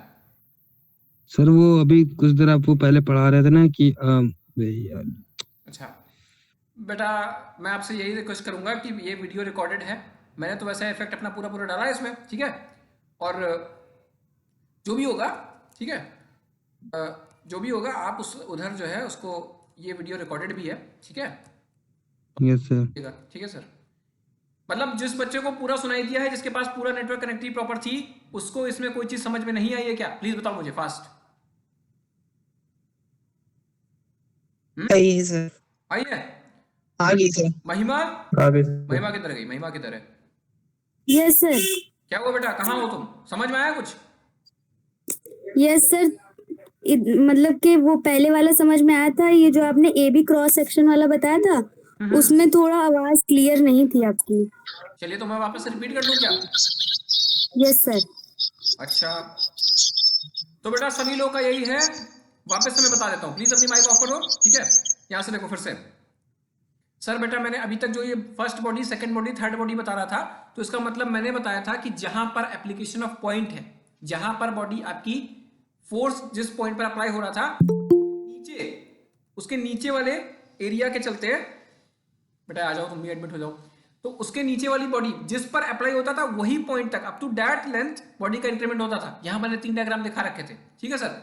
सर वो अभी कुछ देर आपको पहले पढ़ा रहे थे ना कि यार। अच्छा बेटा, मैं आपसे यही रिक्वेस्ट करूंगा कि ये वीडियो रिकॉर्डेड है, मैंने तो वैसे इफेक्ट अपना पूरा डाला है इसमें, ठीक है? और जो भी होगा, ठीक है, जो भी होगा आप उस उधर जो है उसको, ये वीडियो रिकॉर्डेड भी है, ठीक है? Yes sir. ठीक है सर। मतलब जिस बच्चे को पूरा सुनाई दिया है, जिसके पास पूरा नेटवर्क कनेक्टिविटी प्रॉपर थी, उसको इसमें कोई चीज समझ में नहीं आई है क्या? प्लीज बताओ मुझे फास्ट। सही है सर। आई है? आ गई सर। महिमा, आगे महिमा किधर गई? महिमा किधर है? Yes sir. क्या हुआ बेटा, कहाँ हो तुम? समझ में आया कुछ? यस सर, मतलब कि वो पहले वाला समझ में आया था, ये जो आपने ए बी क्रॉस सेक्शन वाला बताया था उसमें थोड़ा आवाज क्लियर नहीं थी आपकी। चलिए तो मैं वापस रिपीट कर दूं क्या? Yes sir. अच्छा, तो बेटा सभी लोग का यही है, वापस से मैं बता देता हूं, प्लीज अपनी माइक ऑफ करो, ठीक है? यहां से देखो फिर से। सर बेटा मैंने अभी तक जो ये first body, second body, third body बता रहा था, तो इसका मतलब मैंने बताया था कि जहां पर एप्लीकेशन ऑफ पॉइंट है, जहां पर बॉडी आपकी फोर्स जिस पॉइंट पर अप्लाई हो रहा था, नीचे, उसके नीचे वाले एरिया के चलते, बेटा आ जाओ तुम भी एडमिट हो जाओ, तो उसके नीचे वाली बॉडी जिस पर अप्लाई होता था वही पॉइंट तक up to that length body का इंक्रीमेंट होता था। यहां मैंने 3 डायग्राम दिखा रखे थे, ठीक है सर।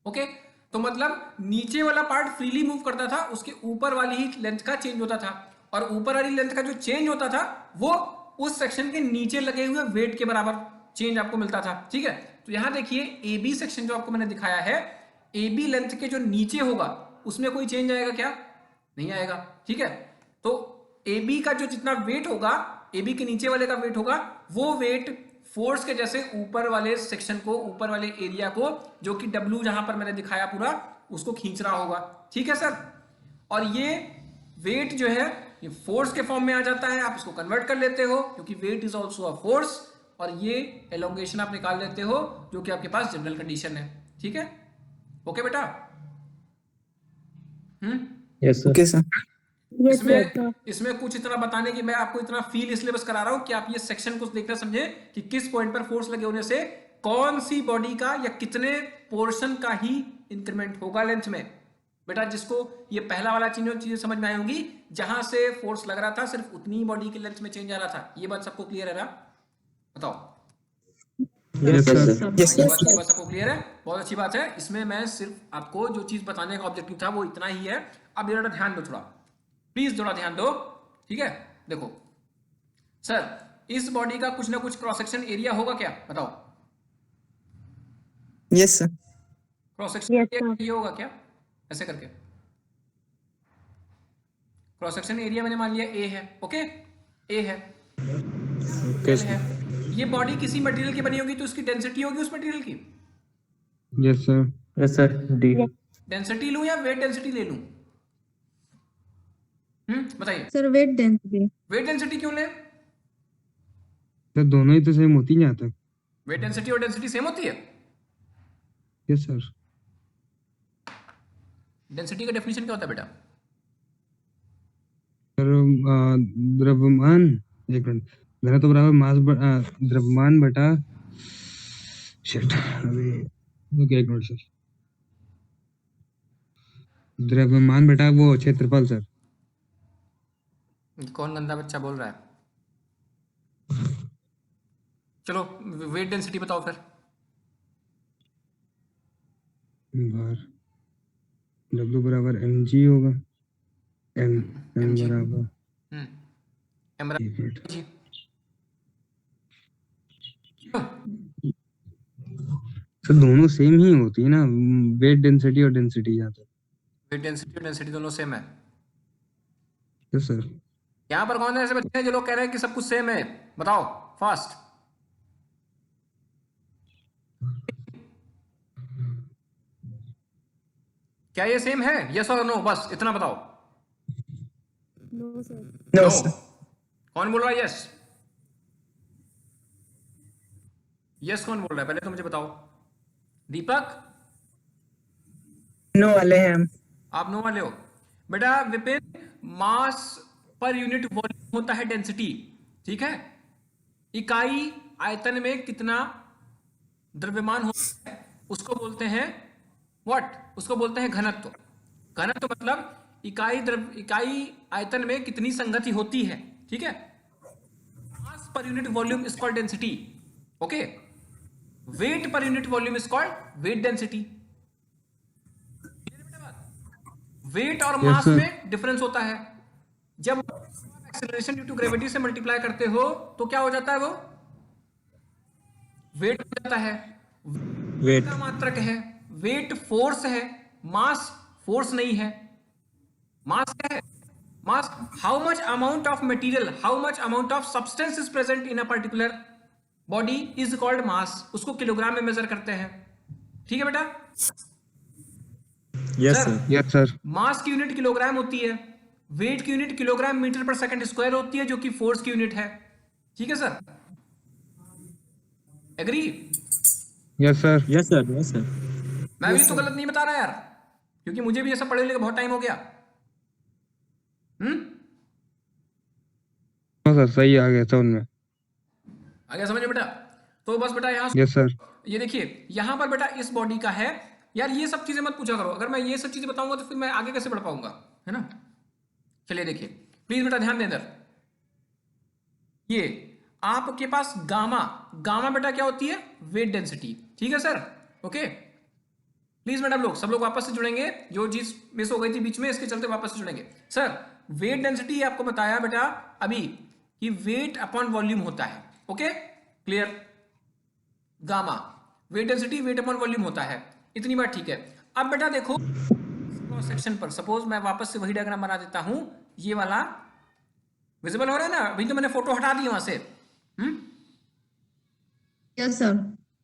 ओके, तो मतलब नीचे वाला पार्ट फ्रीली मूव करता था, उसके ऊपर वाली ही लेंथ का चेंज होता था, और ऊपर वाली लेंथ का जो चेंज होता था वो उस सेक्शन के नीचे लगे हुए वेट के बराबर चेंज आपको मिलता था, ठीक है। तो यहां देखिए ए बी सेक्शन जो आपको मैंने दिखाया है, ए बी लेंथ के जो नीचे होगा उसमें कोई चेंज आएगा क्या? नहीं आएगा, ठीक है। तो ए बी का जो जितना वेट होगा, ए बी के नीचे वाले का वेट होगा, वो वेट फोर्स के जैसे ऊपर वाले सेक्शन को, ऊपर वाले एरिया को, जो कि डब्ल्यू जहां पर मैंने दिखाया पूरा, उसको खींच रहा होगा, ठीक है सर। और ये वेट जो है ये फोर्स के फॉर्म में आ जाता है, आप इसको कन्वर्ट कर लेते हो क्योंकि weight is also a force, और ये एलोंगेशन आप निकाल लेते हो जो कि आपके पास जनरल कंडीशन है, ठीक है। ओके बेटा, yes sir. Okay sir. Yes sir. इसमें कुछ इतना बताने की मैं आपको इतना फील इसलिए बस करा रहा हूं कि आप ये सेक्शन को देखना समझे कि किस पॉइंट पर फोर्स लगे होने से कौन सी बॉडी का या कितने पोर्शन का ही इंक्रीमेंट होगा लेंथ में। बेटा जिसको ये पहला वाला चीजें समझ में आई होंगी, जहां से फोर्स लग रहा था सिर्फ उतनी ही बॉडी की लेंथ में चेंज आ रहा था। ये बात सबको क्लियर है ना? बताओ। Yes sir. यस ये सर। बात सबको क्लियर है? बहुत अच्छी बात है। इसमें मैं सिर्फ आपको जो चीज बताने का ऑब्जेक्टिव था वो इतना ही है। अब जरा ध्यान दो, थोड़ा प्लीज थोड़ा ध्यान दो, ठीक है। देखो सर, इस बॉडी का कुछ ना कुछ क्रॉस सेक्शन एरिया होगा क्या? बताओ। Yes sir. Cross section area ये होगा क्या? ऐसे करके क्रॉस सेक्शन एरिया मैंने मान लिया ए है, ओके, ए है, ओके L है। ये बॉडी किसी मटेरियल की बनी होगी तो उसकी डेंसिटी होगी उस मटेरियल की। Yes sir. Yes sir. D. Density लूं या वेट डेंसिटी ले लूं? बताइए। Sir wait density. Weight density क्यों लें? सर दोनों ही तो सेम होती हैं जहाँ तक। वेट डेंसिटी और डेंसिटी सेम होती है? Yes sir. डेंसिटी का डेफिनेशन क्या होता है बेटा? सर द्रव्यमान, एक मिनट, मेरा तो बराबर मास द्रव्यमान बटा शिट, अभी ओके एक मिनट सर, द्रव्यमान बटा वो क्षेत्रफल सर। कौन गंदा बच्चा बोल रहा है? चलो वेट डेंसिटी बताओ फिर। बार W बराबर mg होगा, m mg। बराबर एम बराबर एक मिनट जी। सर दोनों सेम ही होती है ना, वेट डेंसिटी और डेंसिटी यहाँ तक। वेट डेंसिटी और डेंसिटी दोनों सेम है। Yes sir. यहाँ पर कौन है ऐसे बच्चे हैं जो लोग कह रहे हैं कि सब कुछ सेम है? बताओ फास्ट। क्या ये सेम है? यस और नो, बस इतना बताओ। No sir. No No। Sir. कौन बोल रहा है यस? यस कौन बोल रहा है पहले तो मुझे बताओ। दीपक, नो वाले हैं हम। आप नो वाले हो? बेटा विपिन, मास पर यूनिट वॉल्यूम होता है डेंसिटी, ठीक है। इकाई आयतन में कितना द्रव्यमान होता है उसको बोलते हैं व्हाट? उसको बोलते हैं घनत्व। घनत्व मतलब इकाई आयतन में कितनी संगति होती है, ठीक है। Mass per unit volume is called density, okay. Weight per unit volume is called weight density. Weight और Yes, मास sir। में डिफरेंस होता है। जब एक्सेलरेशन ड्यू टू ग्रेविटी से मल्टीप्लाई करते हो तो क्या हो जाता है? वो वेट हो जाता है। वेट। का मात्रक है, वेट फोर्स है, मास फोर्स नहीं है। मास क्या है? Mass how much amount of material, how much amount of substance is present in a particular body is called mass. उसको किलोग्राम में मेजर करते हैं, ठीक है बेटा। Yes sir, sir. Yes sir. Mass की यूनिट किलोग्राम होती है, वेट की unit kilogram metre per second square होती है जो कि फोर्स की यूनिट है, ठीक है sir. Agree? Yes sir. Yes sir. Yes sir. मैं भी तो गलत नहीं बता रहा यार, क्योंकि मुझे भी ऐसा पढ़े लिखे बहुत टाइम हो गया। हाँ सर, सही आ गया समझ में। आगे समझे बेटा? तो बस बेटा यहाँ यस सर। ये देखिए यहाँ पर बेटा इस बॉडी का है यार, ये सब चीजें मत पूछा करो। अगर मैं ये सब चीजें बताऊंगा तो फिर मैं आगे कैसे बढ़ पाऊंगा, है ना। चलिए देखिए प्लीज बेटा ध्यान दें इधर। ये आपके पास गामा, गामा बेटा क्या होती है? Weight density. ठीक है सर, ओके। प्लीज मैडम लोग, सब लोग वापस से जुड़ेंगे, जो चीज मिस हो गई थी बीच में इसके चलते वापस से जुड़ेंगे। सर वेट डेंसिटी आपको बताया बेटा अभी कि वेट अपॉन वॉल्यूम होता है, okay clear. Gamma wait density weight upon volume होता है, इतनी बात ठीक है। अब बेटा देखो क्रॉस सेक्शन पर, सपोज मैं वापस से वही डायग्राम बना देता हूं, ये वाला विजिबल हो रहा है ना? अभी तो मैंने फोटो हटा दी वहां से। Yes sir.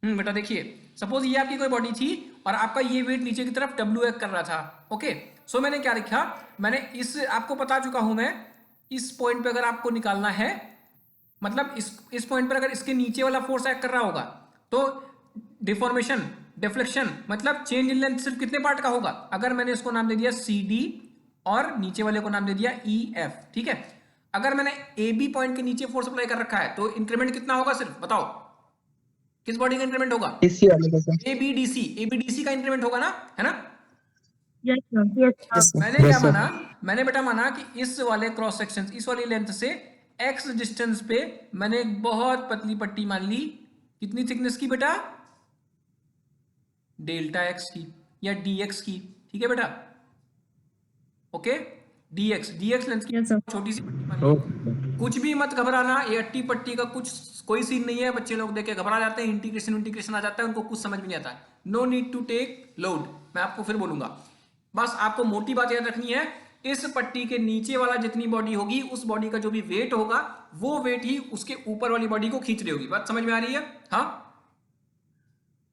बेटा देखिए, सपोज ये आपकी कोई बॉडी थी और आपका ये वेट नीचे की तरफ डब्ल्यू एक कर रहा था, ओके। सो मैंने क्या लिखा, मैंने इस आपको बता चुका हूं मैं, इस पॉइंट पे अगर आपको निकालना है, मतलब इस पॉइंट पर अगर इसके नीचे वाला फोर्स एक्ट कर रहा होगा तो डिफॉर्मेशन, डिफ्लेक्शन मतलब चेंज इन लेंथ सिर्फ कितने पार्ट का होगा? अगर मैंने इसको नाम दे दिया सी डी और नीचे वाले को नाम दे दिया ई एफ, ठीक है। अगर मैंने ए बी पॉइंट के नीचे फोर्स अप्लाई कर रखा है तो इंक्रीमेंट कितना होगा? सिर्फ बताओ किस बॉडी का इंक्रीमेंट होगा? इसी वाले का सर। एबीडीसी, एबीडीसी का इंक्रीमेंट होगा ना, है ना? Yes sir. यस मैंने क्या माना, मैंने बेटा माना कि इस वाले क्रॉस सेक्शन, इस वाली लेंथ से एक्स डिस्टेंस पे मैंने एक बहुत पतली पट्टी मान ली, कितनी थिकनेस की बेटा? डेल्टा एक्स की या डीएक्स की, ठीक है बेटा, ओके। डीएक्स, डीएक्स लेंथ की यस सर। छोटी सी पट्टी मान ली। कुछ भी मत घबराना, ये अट्टी पट्टी का कुछ कोई सीन नहीं है। बच्चे लोग देख के घबरा जाते हैं, इंटीग्रेशन आ जाता है, उनको कुछ समझ में नहीं आता है। No need to take load, मैं आपको फिर बोलूंगा। बस आपको मोटी बात याद रखनी है, इस पट्टी के नीचे वाला जितनी बॉडी होगी, उस बॉडी का जो भी वेट होगा, वो वेट ही उसके ऊपर वाली बॉडी को खींच रही होगी। बात समझ में आ रही है? हाँ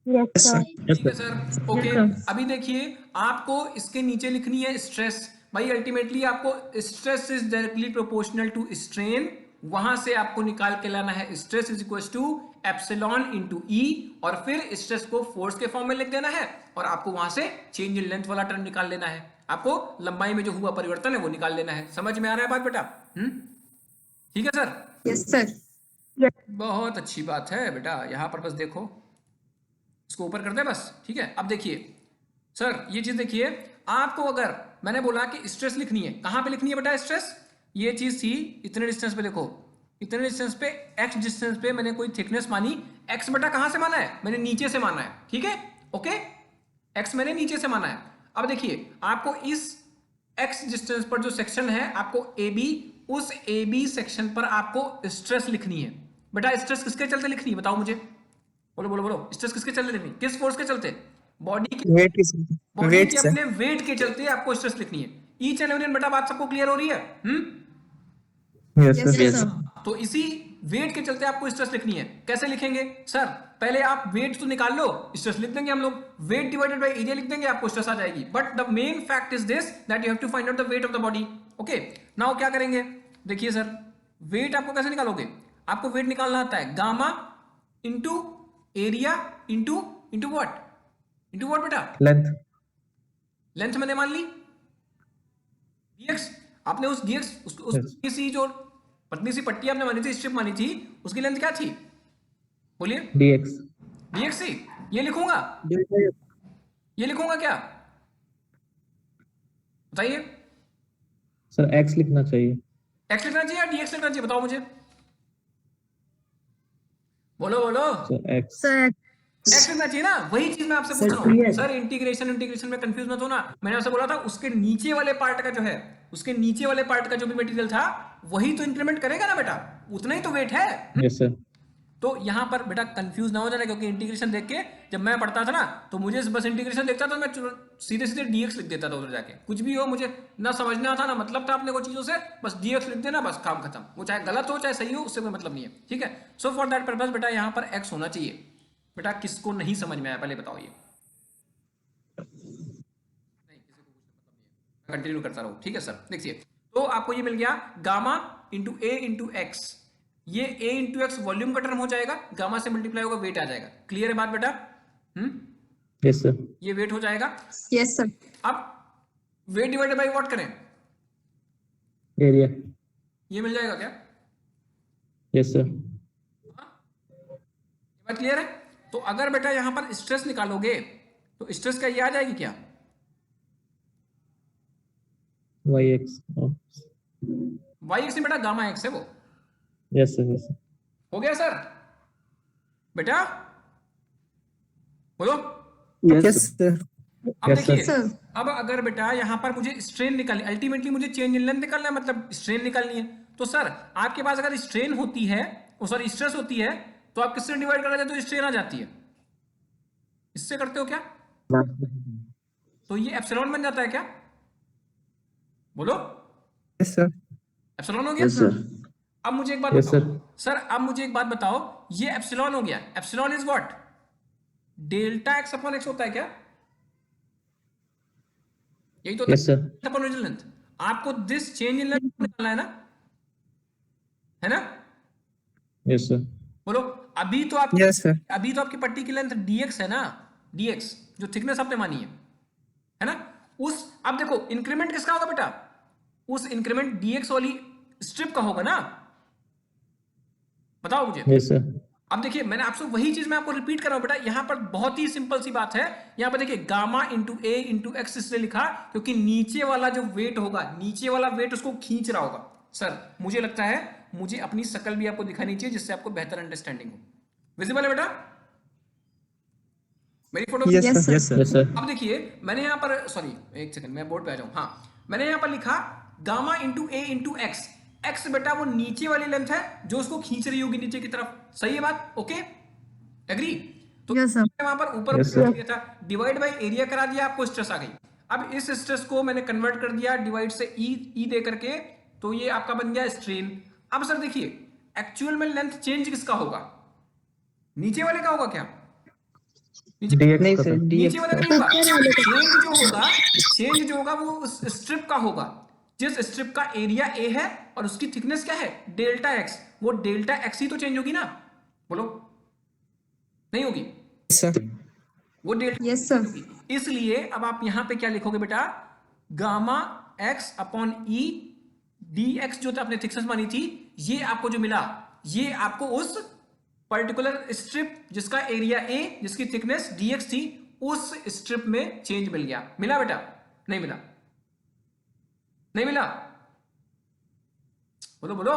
यस सर। ठीक है सर, ओके। अभी देखिए आपको इसके नीचे लिखनी है स्ट्रेस। भाई अल्टीमेटली आपको stress is directly proportional to strain, वहां से आपको निकाल के लाना है stress is equal to epsilon into E, और फिर स्ट्रेस को फोर्स के फॉर्म में लिख देना है, और आपको वहां से चेंज इन लेंथ वाला टर्म निकाल लेना है। आपको लंबाई में जो हुआ परिवर्तन है वो निकाल लेना है। समझ में आ रहा है बात बेटा? ठीक है सर? Yes sir. बहुत अच्छी बात है बेटा। यहां पर बस देखो, इसको ऊपर कर दे बस, ठीक है। अब देखिए सर, ये चीज देखिए, आपको अगर मैंने बोला कि स्ट्रेस लिखनी है, कहां पे लिखनी है बेटा स्ट्रेस? ये चीज थी इतने डिस्टेंस पे, देखो इतने डिस्टेंस पे, एक्स डिस्टेंस पे मैंने कोई थिकनेस मानी। एक्स बेटा कहां से माना है? मैंने नीचे से माना है, ठीक है, ओके। एक्स मैंने नीचे से माना है। अब देखिए आपको इस एक्स डिस्टेंस पर जो सेक्शन है, आपको ए बी, उस ए बी सेक्शन पर आपको स्ट्रेस लिखनी है। बेटा स्ट्रेस किसके चलते लिखनी है? बताओ मुझे, बोलो बोलो बोलो। स्ट्रेस किसके चलते लिखनी? किस फोर्स के चलते? बॉडी के वेट की बॉडी वेट के से। अपने वेट के चलते आपको स्ट्रेस लिखनी है। ईच एंड एवरी बेटा, बात सबको क्लियर हो रही है? Yes, sir. Yes sir. तो इसी वेट के चलते आपको स्ट्रेस लिखनी है। कैसे लिखेंगे सर? पहले आप वेट तो निकाल लो, स्ट्रेस लिख देंगे हम लोग। वेट डिवाइडेड बाय एरिया लिख देंगे, आपको स्ट्रेस आ जाएगी। But the main fact is this that you have to find out the weight of the body, okay. Now क्या करेंगे? देखिए सर, वेट आपको कैसे निकालोगे? आपको वेट निकालना आता है gamma into area into into what? Into what बेटा? Length. लेंथ मैंने मान ली dx, आपने उस dx उस Yes. सी जो पतली सी पट्टी आपने मानी थी, स्ट्रिप मानी थी, उसकी लेंथ क्या थी? बोलिए। dx. dx थी। ये लिखूंगा, ये लिखूंगा क्या? बताइए। Sir, x लिखना चाहिए. x लिखना चाहिए या dx लिखना चाहिए? बताओ मुझे, बोलो बोलो। So x. सर x लिखना चाहिए ना? वही चीज मैं आपसे पूछ रहा हूँ सर। इंटीग्रेशन में कंफ्यूज मत होना। मैंने आपसे बोला था उसके नीचे वाले पार्ट का जो है, उसके नीचे वाले पार्ट का जो भी मटेरियल था, वही तो इंक्रीमेंट करेगा ना बेटा, उतना ही तो वेट है। Yes, sir. तो यहां पर बेटा कंफ्यूज ना हो जाना, क्योंकि इंटीग्रेशन देख के जब मैं पढ़ता था ना, तो मुझे बस इंटीग्रेशन देखता था, मैं सीधे सीधे डीएक्स लिख देता था उधर जाके। कुछ भी हो, मुझे ना समझना था ना मतलब था अपने को चीजों से, बस डीएक्स लिख देना, बस काम खत्म। वो चाहे गलत हो चाहे सही हो, उससे कोई मतलब नहीं है, ठीक है। सो फॉर दैट पर्पस बेटा यहाँ पर एक्स होना चाहिए। बेटा किसको नहीं समझ में आया पहले बताओ? ये नहीं, किसी को कुछ मतलब नहीं है, कंटिन्यू करता रहूं, ठीक है सर। देखिए तो आपको ये मिल गया gamma into A into x. ये a इंटू एक्स वॉल्यूम का टर्म हो जाएगा, गामा से मल्टीप्लाई होगा, वेट आ जाएगा। क्लियर है बात बेटा? Yes, sir. ये वेट हो जाएगा। Yes sir. अब वेट डिवाइडेड बाय व्हाट करें? Area. ये मिल जाएगा क्या? Yes, sir. ये बात क्लियर है? तो अगर बेटा यहां पर स्ट्रेस निकालोगे तो स्ट्रेस का ये आ जाएगी क्या? yx. Oh. y एक्स बेटा गामा एक्स है वो, Yes, sir. Yes, sir. हो गया सर? बेटा बोलो। Yes, sir. अब Yes, sir. देखिए, sir. अब अगर बेटा यहाँ पर मुझे स्ट्रेन निकालनी, अल्टीमेटली मुझे चेंज इन लेंथ निकालना है, मतलब स्ट्रेन निकालनी है। तो सर आपके पास अगर स्ट्रेन होती है, सॉरी स्ट्रेस होती है, तो आप किससे डिवाइड कर देते हो? स्ट्रेन आ जाती है, इससे करते हो क्या? तो ये एप्सिलॉन बन जाता है क्या? बोलो। Yes, sir. एप्सिलॉन हो गया? Yes, sir. अब मुझे एक बात Yes, बताओ sir. सर, अब मुझे एक बात बताओ, ये एप्सिलॉन हो गया, epsilon is what? Delta x upon x होता है क्या? यही तो Yes, sir. Upon original length. आपको दिस चेंज इन लेंथ निकालना है ना? Yes, sir. बोलो। अभी तो आप, Yes, sir. अभी तो आपकी पट्टी की लेंथ dx है ना, dx जो थिकनेस आपने मानी है ना? उस, अब देखो इंक्रीमेंट किसका होगा बेटा? उस इंक्रीमेंट dx वाली स्ट्रिप का होगा ना? बताओ मुझे। Yes, sir. अब देखिए, मैंने आपसे वही चीज मैं आपको रिपीट कर रहा हूं बेटा, यहां पर बहुत ही सिंपल सी बात है। यहां पर देखिए gamma into A into x इसलिए लिखा क्योंकि नीचे वाला जो वेट होगा, नीचे वाला वेट उसको खींच रहा होगा। सर मुझे लगता है मुझे अपनी शकल भी आपको दिखानी चाहिए जिससे आपको बेहतर अंडरस्टैंडिंग हो। विजिबल है बेटा मेरी photo? Yes, Yes, sir. sir. Yes, sir. Yes, sir. अब देखिए मैंने यहां पर, सॉरी एक सेकंड मैं बोर्ड पे आ जाऊं। हाँ, मैंने यहां पर लिखा gamma into A into x. X बेटा वो नीचे वाली लेंथ है जो उसको खींच रही होगी नीचे की तरफ। सही है बात? Okay, agree? तो Yes, sir. वहां पर ऊपर Yes, sir. दिया था, डिवाइड बाय एरिया करा दिया, आपको स्ट्रेस आ गई। अब इस स्ट्रेस को मैंने कन्वर्ट कर दिया डिवाइड से ई दे करके, तो ये आपका बन गया स्ट्रेन। अब सर देखिए एक्चुअल में लेंथ चेंज किसका होगा? नीचे वाले का होगा क्या? DX नहीं का, sir, sir. नीचे DX वाले का. का होगा। चेंज जो होगा, चेंज जो होगा वो उस स्ट्रिप का होगा, जिस स्ट्रिप का एरिया ए है और उसकी थिकनेस क्या है? Delta x. वो डेल्टा एक्स ही तो चेंज होगी ना? बोलो, नहीं होगी? Yes, sir. वो डेल्टा Yes, sir. होगी। इसलिए अब आप यहां पे क्या लिखोगे बेटा? Gamma x upon E D x जो आपने थिकनेस मानी थी, ये आपको जो मिला, ये आपको उस पर्टिकुलर स्ट्रिप जिसका एरिया ए, जिसकी थिकनेस dx थी, उस स्ट्रिप में चेंज मिल गया। मिला बेटा? नहीं मिला? नहीं मिला? बोलो बोलो।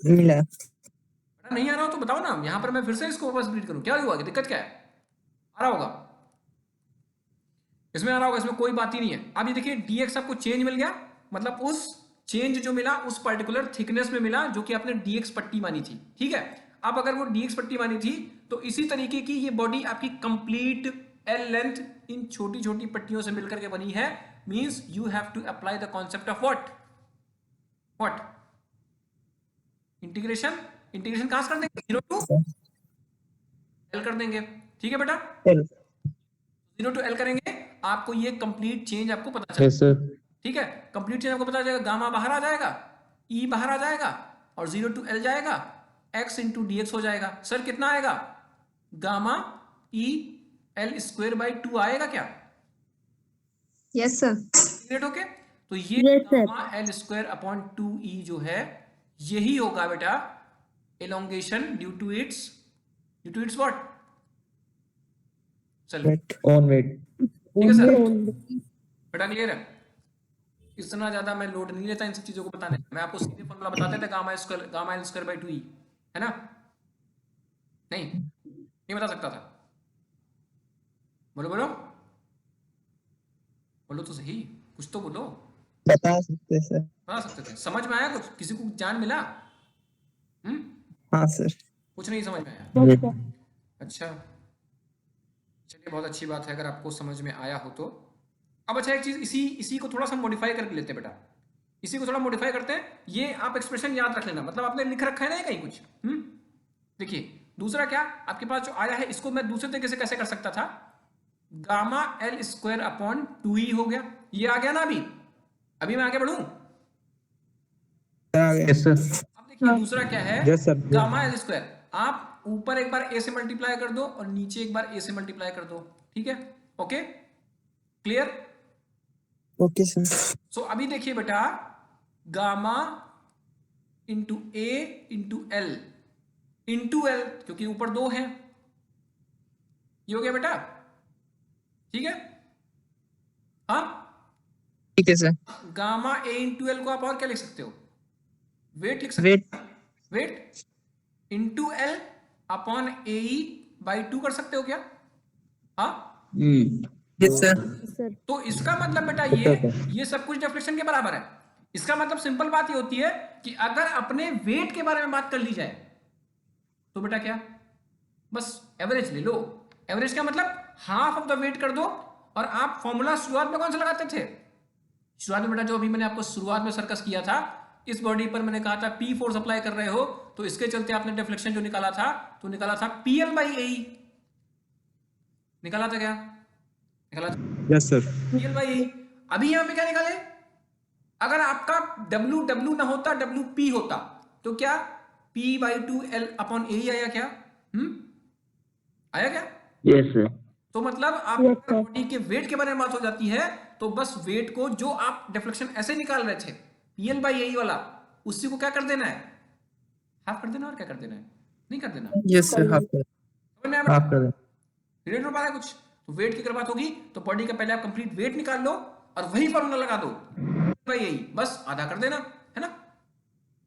मिला. बेटा नहीं आ रहा हो तो बताओ ना, यहां पर मैं फिर से इसको वापस रीड करूं। क्या हुआ? दिक्कत क्या है? आ रहा होगा, इसमें आ रहा होगा, इसमें कोई बात ही नहीं है। अब ये देखिए dx आपको चेंज मिल गया, मतलब उस चेंज जो मिला उस पर्टिकुलर थिकनेस में मिला जो कि आपने dx पट्टी मानी थी। ठीक है, अब अगर वो dx पट्टी मानी थी तो इसी तरीके की ये बॉडी आपकी कंप्लीट एल लेंथ इन छोटी छोटी पट्टियों से मिलकर के बनी है। Means you have to apply the concept of what integration. Integration कहां से कर देंगे? 0 टू एल कर देंगे। ठीक है बेटा, L. 0 टू एल करेंगे, आपको ये कंप्लीट चेंज आपको पता चलेगा। Yes, sir. ठीक है, कंप्लीट चेंज आपको पता चलेगा। गामा बाहर आ जाएगा, ई बाहर आ जाएगा और 0 टू एल जाएगा, एक्स इंटू डी एक्स हो जाएगा। सर कितना आएगा? Gamma E L square by 2 आएगा क्या? Yes, sir. क्लियर? ओके, तो ये Yes, sir. Gamma L square upon 2 E जो है यही होगा बेटा elongation due to its what? चलो On weight. ठीक है सर, बेटा क्लियर है? इतना ज्यादा मैं लोड नहीं लेता इन सब चीजों को बताने। मैं आपको सीधे फॉर्मूला बताते थे, गामा एल स्क्वायर बाई 2 ई, है ना? नहीं बता सकता था? बोलो बोलो बोलो तो सही, कुछ तो बोलो। बता सकते सर. बता सकते थे? समझ में आया कुछ? किसी को जान मिला? हाँ सर. कुछ नहीं समझ में आया? Yes. अच्छा चलिए, बहुत अच्छी बात है अगर आपको समझ में आया हो तो। अब अच्छा एक चीज इसी को थोड़ा सा मॉडिफाई करके लेते हैं बेटा, इसी को थोड़ा मॉडिफाई करते हैं। ये आप एक्सप्रेशन याद रख लेना, मतलब आपने लिख रखा है ना कहीं कुछ। देखिए दूसरा क्या आपके पास जो आया है, इसको मैं दूसरे तरीके से कैसे कर सकता था? गामा एल स्क्वायर अपॉन 2 ई हो गया, ये आ गया ना? अभी मैं आगे बढ़ूं? Yes, sir. अब देखिए दूसरा क्या है? Yes, sir. Gamma L square, आप ऊपर एक बार ए से मल्टीप्लाई कर दो और नीचे एक बार ए से मल्टीप्लाई कर दो। ठीक है, okay clear? Okay sir. So अभी देखिए बेटा, gamma into A into L क्योंकि ऊपर 2 है, ये हो गया बेटा। ठीक है, हाँ ठीक है सर. गामा ए इंटू एल को आप और क्या लिख सकते हो? वेट लिख सकते weight weight into L upon A by 2 कर सकते हो क्या? हाँ, यस सर सर तो इसका मतलब बेटा ये सब कुछ डिफ्लेक्शन के बराबर है। इसका मतलब सिंपल बात ये होती है कि अगर अपने वेट के बारे में बात कर ली जाए तो बेटा क्या, बस एवरेज ले लो। एवरेज का मतलब हाफ ऑफ द वेट कर दो। और आप फॉर्मूला शुरुआत में कौन सा लगाते थे? शुरुआत में बेटा जो अभी मैंने आपको शुरुआत में सर्कस किया था, इस बॉडी पर मैंने कहा था पी फोर्स अप्लाई कर रहे हो, तो इसके चलते आपने डिफ्लेक्शन जो निकाला था तो निकाला था पीएल बाई ए। निकाला था क्या? निकाला था यस सर पीएल बाई ए। अभी यहां पे क्या निकाले? अगर आपका W ना होता WP होता तो क्या P बाई 2 L अपॉन ए आया क्या? आया क्या? यस सर तो मतलब आप Yes, sir. बॉडी के वेट के बारे में बात हो जाती है तो बस वेट को जो आप डिफ्लेक्शन ऐसे निकाल रहे थे PL बाई ए वाला, उसी को क्या कर देना है? हाफ कर देना। और क्या कर देना है? नहीं कर देना। यस सर हाफ समझ में आया बेटा? आप करें रिलेट हो पा रहा है कुछ? तो वेट की अगर बात होगी तो बॉडी का पहले आप कंप्लीट वेट निकाल लो और वही फॉर्मूला लगा दो बाई ए, बस आधा कर देना।